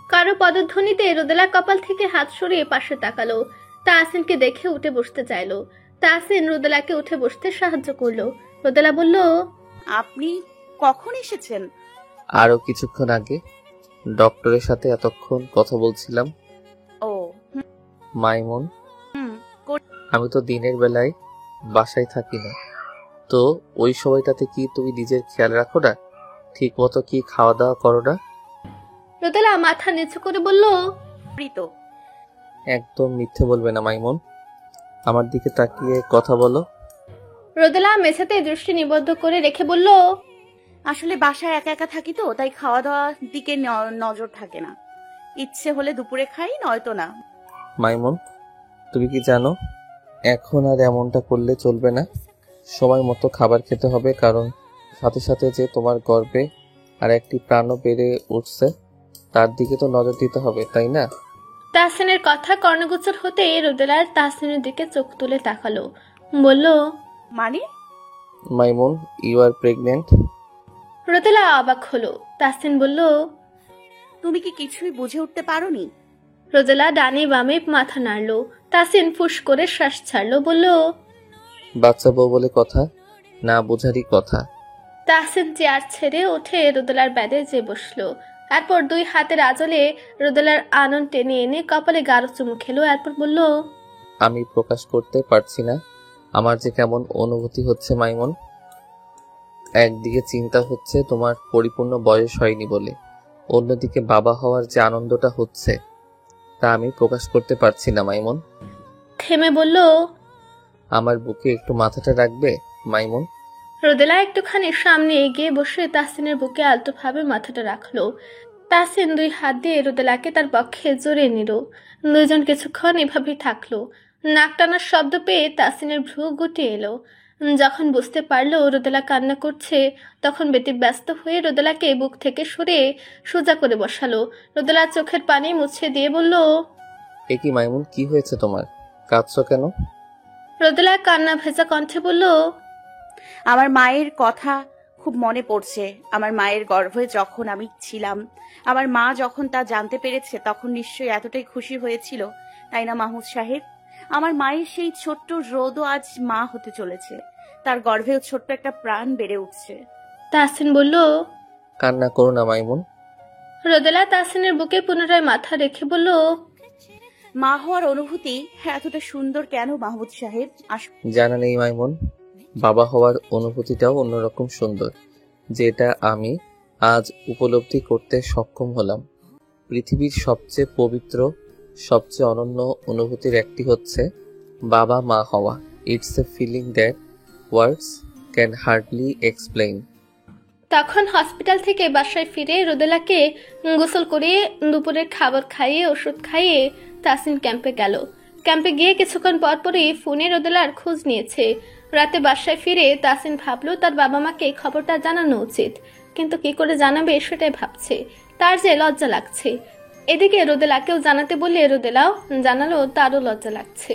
কারো পদধ্বনিতে রোদেলার কপাল থেকে হাত সরিয়ে পাশে তাকালো। তাহসিনকে দেখে উঠে বসতে চাইলো। তাহসিন রোদেলাকে উঠে বসতে সাহায্য করলো। রোদেলা বলল, আপনি কখন এসেছেন? আরো কিছুক্ষণ আগে। ডক্টরের সাথে এতক্ষণ কথা বলছিলাম। ও মাইমুন, হুম, আমি তো দিনের বেলায় বাসায় থাকি না, তো ওই সময়টাতে কি তুমি নিজের খেয়াল রাখো না? ঠিক মতো কি খাওয়া দাওয়া করো না? রোদেলা মাথা নিচু করে বলল, করি তো। একদম মিথ্যে বলবে না মাইমুন, আমার দিকে তাকিয়ে কথা বলো। রোদেলা মেঝেতে দৃষ্টি নিবদ্ধ করে রেখে বলল, আসলে বাসায় একা একা থাকি তো, তাই খাওয়া দাওয়ার দিকে নজর থাকে না। ইচ্ছে হলে দুপুরে খাই, নয়তো না। মাইমুন, তুমি কি জানো এখন আর এমনটা করলে চলবে না। সময় মতো খাবার খেতে হবে, কারণ সাথে সাথে যে তোমার গর্ভে আর একটি প্রাণও বেড়ে উঠছে, তার দিকে তো নজর দিতে হবে, তাই না? তাহসিনের কথা কর্ণগোচর হতে রোদেলার তাহসিনের দিকে চোখ তুলে তাকালো, বলল, মানে? Maimun, you are pregnant. Rodela অবাক হলো। তাহসিন বলল, তুমি কি কিছুই বুঝে উঠতে পারোনি? রোদেলা ডানে বামে মাথা নাড়লো। তাহসিন ফুস করে শ্বাস ছাড়লো, বলল, বাচ্চা বউ বলে কথা, না বোঝারই কথা। তাহসিন চেয়ার ছেড়ে উঠে রোদেলার ব্যাডে যে বসলো। এরপর দুই হাতের আজলে রোদেলার আনন টেনে এনে কপালে গাঢ় চুমু খেলো। এরপর বলল, আমি প্রকাশ করতে পারছি না আমার যে কেমন অনুভূতি হচ্ছে মাইমুন। একদিকে চিন্তা হচ্ছে তোমার পরিপূর্ণ বয়স হয়নি বলে, অন্যদিকে বাবা হওয়ার যে আনন্দটা হচ্ছে তা আমি প্রকাশ করতে পারছি না মাইমুন। থেমে বলল, আমার বুকে একটু মাথাটা রাখবে মাইমুন। রোদেলা একটুখানি সামনে এগিয়ে বসে তাহসিনের বুকে আলতোভাবে মাথাটা রাখলো। তাহসিন দুই হাত দিয়ে রোদেলাকে তার পক্ষে জড়িয়ে নিল। দুজন কিছুক্ষণ এভাবেই থাকলো। নাক টানার শব্দ পেয়ে তাহসিনের ভ্রু গুটিয়ে এলো। যখন বুঝতে পারলো রোদেলা কান্না করছে তখন ব্যতিব্যস্ত হয়ে রোদেলাকে বুক থেকে সরে সোজা করে বসালো। রোদেলা চোখের পানি মুছে দিয়ে বলল, এ কি মাইমুন, কি হয়েছে তোমার? কাঁদছো কেন? রোদেলা কান্না ভেজা কণ্ঠে বলল, আমার মায়ের কথা খুব মনে পড়ছে। আমার মায়ের গর্ভে যখন আমি ছিলাম, আমার মা যখন তা জানতে পেরেছে তখন নিশ্চয়ই এতটাই খুশি হয়েছিল, তাই না মাহমুদ সাহেব? আমার মায়ের সেই ছোট্ট রোদও আজ মা হতে চলেছে, তার গর্ভেও ছোট্ট একটা প্রাণ বেড়ে উঠছে। তাহসিন বলল। কান্না করো না মাইমুন। রোদেলা তাহসিনের বুকে পুনরায় মাথা রেখে বলল, মা হওয়ার অনুভূতি এতটা সুন্দর কেন মাহমুদ সাহেব? জানা নেই মাইমুন, বাবা হওয়ার অনুভূতিটাও অন্যরকম সুন্দর, যেটা আমি আজ উপলব্ধি করতে সক্ষম হলাম। পৃথিবীর সবচেয়ে পবিত্র, সবচেয়ে অনন্য অনুভূতির একটি হচ্ছে বাবা মা হওয়া। It's a feeling that words can hardly explain. তখন হসপিটাল থেকে বাসায় ফিরে রোদেলাকে গোসল করিয়ে দুপুরের খাবার খাইয়ে ওষুধ খাইয়ে তাহসিন ক্যাম্পে গেল। ক্যাম্পে গিয়ে কিছুক্ষণ পরপরই ফোনে রোদেলার খোঁজ নিয়েছে। রাতে বাসায় ফিরে তাহসিন ভাবলো তার বাবা মাকে খবরটা জানানো উচিত, কিন্তু কি করে জানাবে সেটাই ভাবছে। তার যে লজ্জা লাগছে। এদিকে রোদেলাকেও জানাতে বললে রোদেলাও জানালো, তারও লজ্জা লাগছে।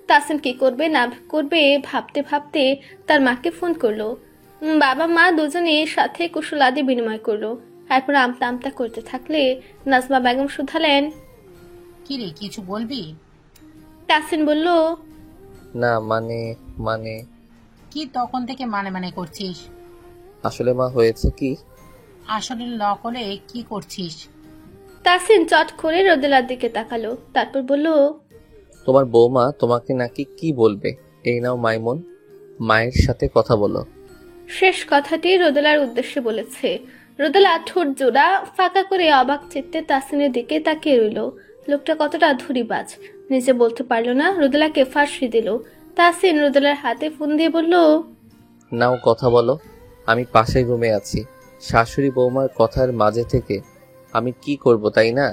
তাহসিন কি করবে না করবে ভাবতে ভাবতে তার মাকে ফোন করলো। বাবা মা দুজনে সাথে কুশলাদি বিনিময় করলো। তারপর আমতা আমতা করতে থাকলে নাজমা বেগম শুধালেন, কি রে, কিছু বলবি? তাহসিন বলল, না মানে কি তখন থেকে মানে মানে করছিস? আসলে মা হয়েছে কি, আসলে ল করে কি করছিস? তাহসিন চট করে রোদেলার দিকে তাকালো, তারপর বলল, তোমার বৌমা তোমাকে নাকি কি বলবে। এই নাও মাইমুন, মায়ের সাথে কথা বলো। শেষ কথাটি রোদেলার উদ্দেশ্যে বলেছে। রোদেলা ঠোঁট জোড়া ফাঁকা করে অবাক চিত্তে তাহসিনের দিকে তাকিয়ে রইল। লোকটা কতটা ধুরিবাজ নিজে বলতে পারলো না, রোদেলাকে ফাঁসি দিল। তাহসিন রোদেলার হাতে ফোন দিয়ে বলল, নাও কথা বলো, আমি পাশের রুমে আছি। শাশুড়ি বৌমার কথার মাঝে থেকে আমি কি করব, তাই না?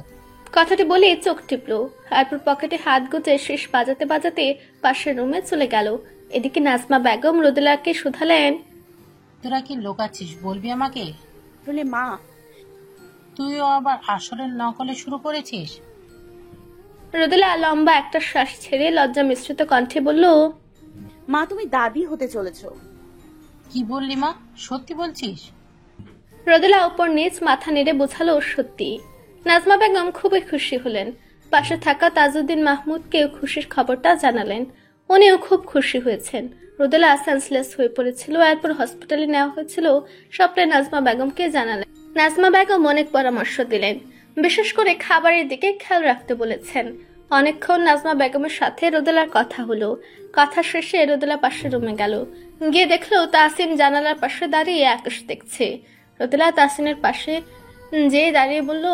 কথাটি বলে চোখ টিপলো, তারপর পকেটে হাত গুজে শেষ বাজাতে বাজাতে পাশের রুমে চলে গেল। এদিকে নাজমা বেগম রোদেলাকে শুধালেন, তোরা কি লোকাচ্ছিস, বলবি আমাকে? বলে মা, তুইও আবার আসলের নকলে শুরু করেছিস? রোদেলা লম্বা একটা শ্বাস ছেড়ে লজ্জা মিশ্রিত কণ্ঠে বলল, মা তুমি দাদি হতে চলেছো। কি বললি মা, সত্যি বলছিস? রোদেলা উপর নিচ মাথা নেড়ে বোঝালো সত্যি। নাজমা বেগম খুবই খুশি হলেন। পাশে থাকা তাজউদ্দিন মাহমুদকেও খুশির খবরটা জানালেন। উনিও খুব খুশি হয়েছেন। রোদেলা সেন্সলেস হয়ে পড়েছিল, এরপর হসপিটালে নেওয়া হয়েছিল। সবটাই নাজমা বেগমকে জানালেন। নাজমা বেগম অনেক পরামর্শ দিলেন, বিশেষ করে খাবারের দিকে খেয়াল রাখতে বলেছেন। অনেকক্ষণ নাজমা বেগমের সাথে রোদেলার কথা হলো। কথা শেষে রোদেলা পাশের রুমে গেল। গিয়ে দেখলো তাহসিন জানালার পাশে দাঁড়িয়ে আকাশ দেখছে। রোদেলা তাহসিনের পাশে যে দাঁড়িয়ে বলল,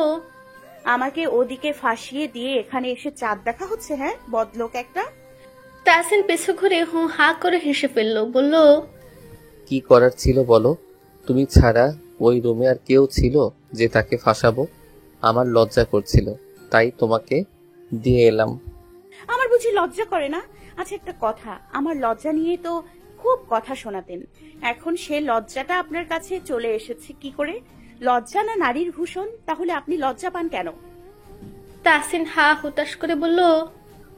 আমাকে ওদিকে ফাঁসিয়ে দিয়ে এখানে এসে চাঁদ দেখা হচ্ছে? হ্যাঁ, বদলোক একটা। তাহসিন পিছু ঘুরে হা করে হেসে ফেলল, বলল, কি করার ছিল বলো? তুমি ছাড়া ওই রুমে আর কেউ ছিল যে তাকে ফাঁসাবো? আমার লজ্জা করছিল, তাই তোমাকে দিয়ে এলাম। আমার বুঝি লজ্জা করে না? আচ্ছা একটা কথা, আমার লজ্জা নিয়ে তো খুব কথা শোনাতেন, এখন সে লজ্জাটা আপনার কাছে চলে এসেছে কি করে? লজ্জা না নারীর ভূষণ, তাহলে আপনি লজ্জা পান কেন? তাহসিন হা হুতাশ করে বলল,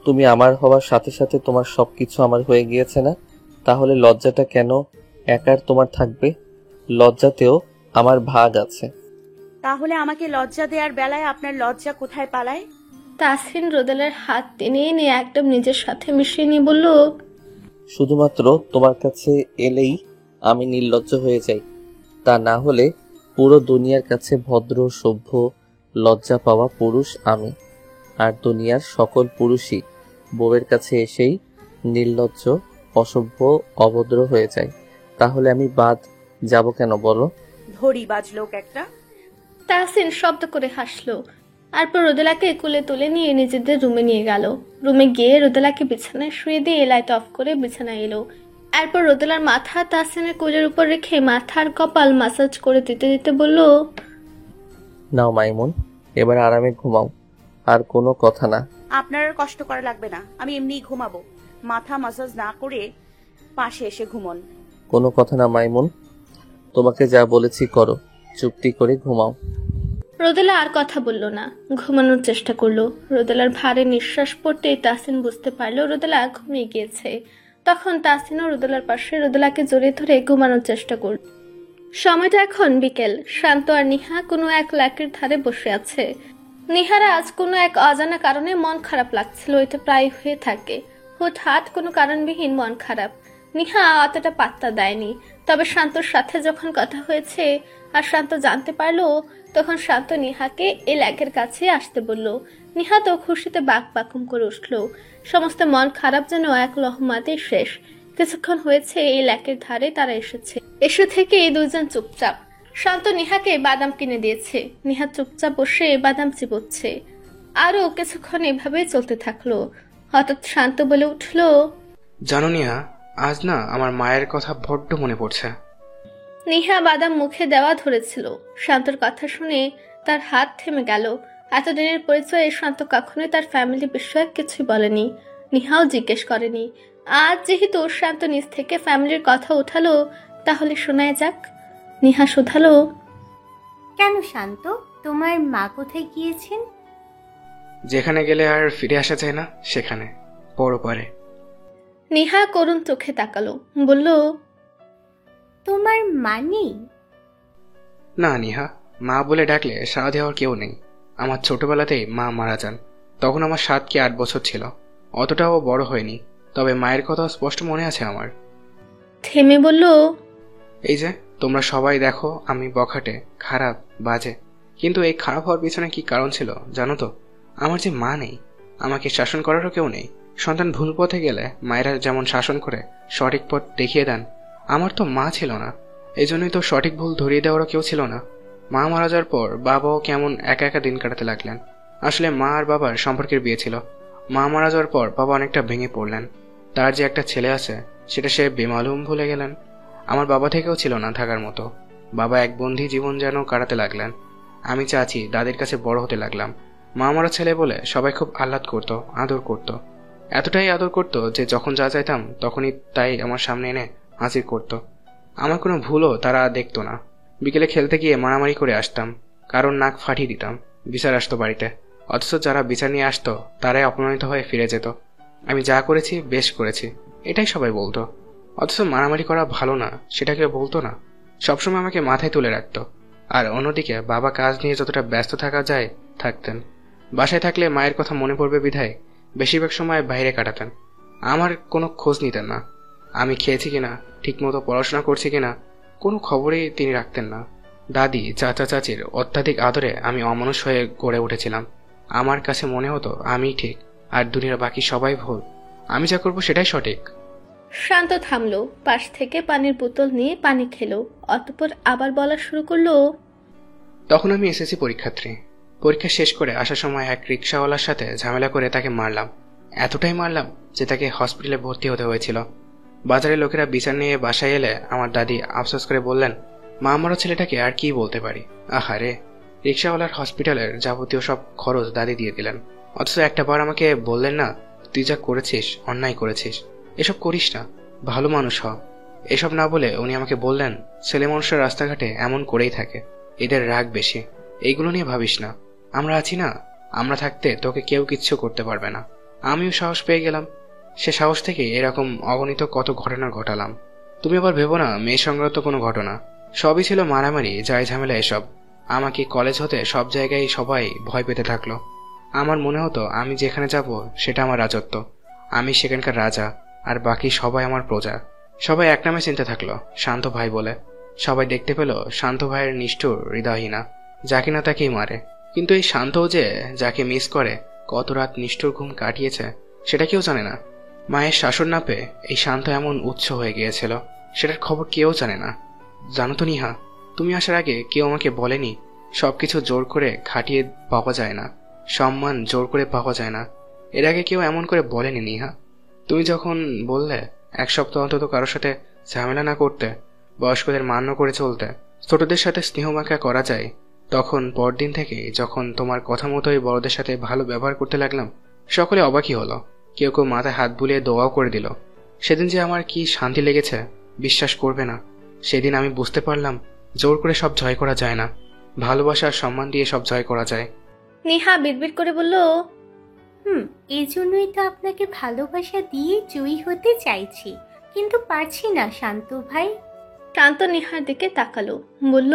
তুমি আমার হওয়ার সাথে সাথে তোমার সবকিছু আমার হয়ে গিয়েছে না, তাহলে লজ্জাটা কেন একার তোমার থাকবে? লজ্জাতেও আমার ভাগ আছে। তাহলে আমাকে লজ্জা দেওয়ার বেলায় আপনার লজ্জা কোথায় পালায়? তাহসিন রোদেলার হাত টেনে নিয়ে একদম নিজের সাথে মিশিয়ে নিয়ে বলল, শুধুমাত্র তোমার কাছে এলেই আমি নির্লজ্জ হয়ে যাই, তা না হলে পুরো দুনিয়ার কাছে ভদ্র সভ্য লজ্জা পাওয়া পুরুষ আমি। আর দুনিয়ার সকল পুরুষই বউয়ের কাছে এসেই নির্লজ্জ অসভ্য অভদ্র হয়ে যায়, তাহলে আমি বাদ যাব কেন বলো? ধরিবাজ লোক একটা। তাহসিন শব্দ করে হাসলো। তারপর রোদেলাকে কোলে তুলে নিয়ে নিজেদের রুমে নিয়ে গেল। রুমে গিয়ে রোদেলাকে বিছানায় শুয়ে দিয়ে লাইট অফ করে বিছানায় এলো। এরপর রোদেলার মাথা তাহসিনের কোলের উপর রেখে মাথার কপাল মাসাজ করে দিতে দিতে বলল, নাও মাইমুন, এবার আরামে ঘুমাও, আর কোনো কথা না। আপনার আর কষ্ট করা লাগবে না, আমি এমনিই ঘুমাবো। মাথা মাসাজ না করে পাশে এসে ঘুমন। কোনো কথা না মাইমুন, তোমাকে যা বলেছি করো, চুপটি করে ঘুমাও। রোদেলা আর কথা বলল না, ঘুমানোর চেষ্টা করলো। রোদেলার ভারে নিঃশ্বাস পড়তেই তাহসিন বুঝতে পারলো রোদেলা ঘুমিয়ে গিয়েছে। তখন তাহসিনও রোদেলার পাশে রোদেলাকে জড়িয়ে ধরে ঘুমানোর চেষ্টা করল। সময়টা এখন বিকেল। শান্ত আর নিহা কোনো এক লেকের ধারে বসে আছে। নিহার আজ কোনো এক অজানা কারণে মন খারাপ লাগছিল, এটা প্রায় হয়ে থাকে। হুটহাট কোনো কারণবিহীন মন খারাপ। নিহা অতটা পাত্তা দেয়নি, তবে শান্তর সাথে যখন কথা হয়েছে আর শান্ত জানতে পারলো, তখন শান্ত নিহাকে এই লেকের কাছে আসতে বলল। নিহা তো খুশিতে বাকবাকুম করে উঠল। সমস্ত মন খারাপ যেন এক লহমাতেই শেষ। কিছুক্ষণ হয়েছে এই লেকের ধারে তারা এসেছে। এসে থেকে এই দুজন চুপচাপ। শান্ত নিহাকে বাদাম কিনে দিয়েছে। নিহা চুপচাপ বসে বাদাম চিবোচ্ছে। আরো কিছুক্ষণ এভাবে চলতে থাকলো। হঠাৎ শান্ত বলে উঠল, জানো নিহা, আজ না আমার মায়ের কথা বড্ড মনে পড়ছে। নিহা বাদাম মুখে দেওয়া ধরেছিল। শান্তর কথা শুনে তার হাত থেমে গেল। এতদিনের পরিচয়ে শান্ত কখনোই তার ফ্যামিলি বিষয়ে কিছুই বলেনি। নিহাও জিজ্ঞেস করেনি। আজ যেহেতু শান্ত নিজ থেকে ফ্যামিলির কথা উঠালো, তাহলে শোনায় যাক। নিহা শুধালো, কেন শান্ত, তোমার মা কোথায় গিয়েছেন? যেখানে গেলে আর ফিরে আসা যায় না, সেখানে পরপারে। নিহা করুণ চোখে তাকালো, বলল, তোমার মা নেই? না নিহা, মা বলে ডাকলে সাড়া দেওয়ার কেউ নেই। আমার ছোটবেলাতেই মা মারা যান। তখন আমার 7 কি 8 বছর ছিল, অতটাও বড় হয়নি। তবে মায়ের কথা স্পষ্ট মনে আছে আমার। থেমে বলল, এই যে তোমরা সবাই দেখো আমি বখাটে, খারাপ, বাজে, কিন্তু এই খারাপ হওয়ার পিছনে কি কারণ ছিল জানো তো? আমার যে মা নেই, আমাকে শাসন করারও কেউ নেই। সন্তান ভুল পথে গেলে মায়েরা যেমন শাসন করে সঠিক পথ দেখিয়ে দেন, আমার তো মা ছিল না। এই জন্যই তো সঠিক ভুল ধরিয়ে দেওয়ারও কেউ ছিল না। মা মারা যাওয়ার পর বাবাও কেমন একা একা দিন কাটাতে লাগলেন। আসলে মা আর বাবার সম্পর্কের বিয়ে ছিল। মা মারা যাওয়ার পর বাবা অনেকটা ভেঙে পড়লেন। তার যে একটা ছেলে আছে সেটা সে বেমালুম ভুলে গেলেন। আমার বাবা থেকেও ছিল না থাকার মতো। বাবা এক বন্ধী জীবন যেন কাটাতে লাগলেন। আমি চাচি দাদির কাছে বড় হতে লাগলাম। মা মারা ছেলে বলে সবাই খুব আহ্লাদ করত, আদর করত। এতটাই আদর করত যে যখন যা চাইতাম তখনই তাই আমার সামনে এনে হাজির করত। আমার কোনো ভুলও তারা দেখতো না। বিকেলে খেলতে গিয়ে মারামারি করে আসতাম, কারণ নাক ফাটিয়ে দিতাম। বিচার আসতো বাড়িতে, অথচ যারা বিচার নিয়ে আসতো তারাই অপমানিত হয়ে ফিরে যেত। আমি যা করেছি বেশ করেছি, এটাই সবাই বলতো। অথচ মারামারি করা ভালো না সেটা কেউ বলতো না। সবসময় আমাকে মাথায় তুলে রাখতো। আর অন্যদিকে বাবা কাজ নিয়ে যতটা ব্যস্ত থাকা যায় থাকতেন। বাসায় থাকলে মায়ের কথা মনে পড়বে বিধায় বেশিরভাগ সময় বাইরে কাটাতেন। আমার কোনো খোঁজ নিতেন না। আমি খেয়েছি কিনা, ঠিকমতো পড়াশোনা করছি কিনা, কোনো খবরই তিনি রাখতেন না। দাদি চাচা চাচির অত্যাধিক আদরে আমি অমানুষ হয়ে গড়ে উঠেছিলাম। আমার কাছে মনে হতো আমিই ঠিক আর দুনিয়ার বাকি সবাই ভুল। আমি যা করবো সেটাই সঠিক। শান্ত থামলো, পাশ থেকে পানির বোতল নিয়ে পানি খেলো। অতঃপর আবার বলা শুরু করলো, তখন আমি এসএসসি পরীক্ষার্থী। পরীক্ষা শেষ করে আসার সময় এক রিক্সাওয়ালার সাথে ঝামেলা করে তাকে মারলাম। এতটাই মারলাম যে তাকে হসপিটালে ভর্তি হতে হয়েছিল। বাজারের লোকেরা বিচার নিয়ে বাসায় এলে আমার দাদি আফসোস করে বললেন, মা মারা ছেলেটাকে আর কি বলতে পারি। আহারে, রিক্সাওয়ালার হসপিটালের যাবতীয় সব খরচ দাদি দিয়ে দিলেন। অথচ একটা বার আমাকে বললেন না, তুই যা করেছিস অন্যায় করেছিস, এসব করিস না, ভালো মানুষ হ। এসব না বলে উনি আমাকে বললেন, ছেলে মানুষের রাস্তাঘাটে এমন করেই থাকে, এদের রাগ বেশি, এইগুলো নিয়ে ভাবিস না। আমরা আছি না, আমরা থাকতে তোকে কেউ কিচ্ছু করতে পারবে না। আমিও সাহস পেয়ে গেলাম। সে সাহস থেকে এরকম অগণিত কত ঘটনা ঘটালাম। তুমি আবার ভেবো না মেয়ে সংক্রান্ত কোনো ঘটনা, সবই ছিল মারামারি, যাই ঝামেলা এসব। আমাকে কলেজ হতে সব জায়গায় সবাই ভয় পেতে থাকলো। আমার মনে হতো আমি যেখানে যাব সেটা আমার রাজত্ব, আমি সেখানকার রাজা, আর বাকি সবাই আমার প্রজা। সবাই এক নামে চিনতে থাকলো, শান্ত ভাই বলে। সবাই দেখতে পেল শান্ত ভাইয়ের নিষ্ঠুর হৃদয়হীনা, যাকে না তাকেই মারে। কিন্তু এই শান্তও যে যাকে মিস করে কত রাত নিষ্ঠুর ঘুম কাটিয়েছে সেটা কেউ জানে না। মায়ের শাসন না পেয়ে এই শান্ত এমন উচ্চ হয়ে গিয়েছিল, সেটার খবর কেউ জানে না। জানো তো নিহা, তুমি আসার আগে কেউ আমাকে বলেনি সবকিছু জোর করে খাটিয়ে পাওয়া যায় না, সম্মান জোর করে পাওয়া যায় না। এর আগে কেউ এমন করে বলেনি নিহা। তুমি যখন বললে 1 সপ্তাহ অন্তত কারোর সাথে ঝামেলা না করতে, বয়স্কদের মান্য করে চলতে, ছোটদের সাথে স্নেহমাখা করা যায়, তখন পরদিন থেকে যখন তোমার কথা মতোই বড়দের সাথে ভালো ব্যবহার করতে লাগলাম, সকলে অবাকই হলো। কেউ কেউ মাথায় হাত বুলিয়ে দোয়াও করে দিল। সেদিন যে আমার কি শান্তি লেগেছে বিশ্বাস করবে না। সেদিন আমি বুঝতে পারলাম জোর করে সব জয় করা যায় না, ভালোবাসা আর সম্মান দিয়ে সব জয় করা যায়। নেহা বিড়বিড় করে বলল, এই জন্যই তো আপনাকে ভালোবাসা দিয়ে জয়ী হতে চাইছি, কিন্তু পারছি না শান্ত ভাই। শান্ত নেহার দিকে তাকালো, বলল,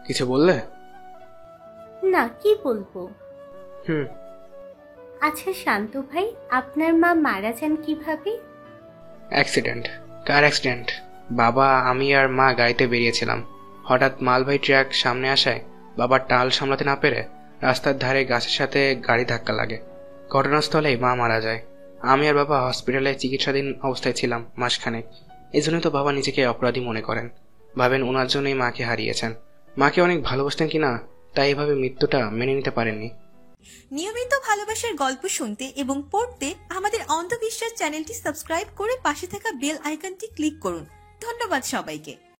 কিছু বললে? না, কি বলবো। হুম আচ্ছা শান্ত ভাই, আপনার মা মারা যান কিভাবে? অ্যাক্সিডেন্ট, কার অ্যাক্সিডেন্ট। বাবা, আমি আর মা গাড়িতে বেরিয়েছিলাম। হঠাৎ মালবাহী ট্রাক সামনে আসায় বাবার টাল সামলাতে না পেরে রাস্তার ধারে গাছের সাথে গাড়ি ধাক্কা লাগে। ঘটনাস্থলেই মা মারা যায়। আমি আর বাবা হসপিটালে চিকিৎসাধীন অবস্থায় ছিলাম মাসখানেক। এই জন্যই তো বাবা নিজেকে অপরাধী মনে করেন, ভাবেন ওনার জন্যই মাকে হারিয়েছেন। মাকে অনেক ভালোবাসতেন কিনা, তাই এভাবে মৃত্যুটা মেনে নিতে পারেননি। নিয়মিত ভালোবাসার গল্প শুনতে এবং পড়তে আমাদের অন্ধবিশ্বাস চ্যানেলটি সাবস্ক্রাইব করে পাশে থাকা বেল আইকনটি ক্লিক করুন। ধন্যবাদ সবাইকে।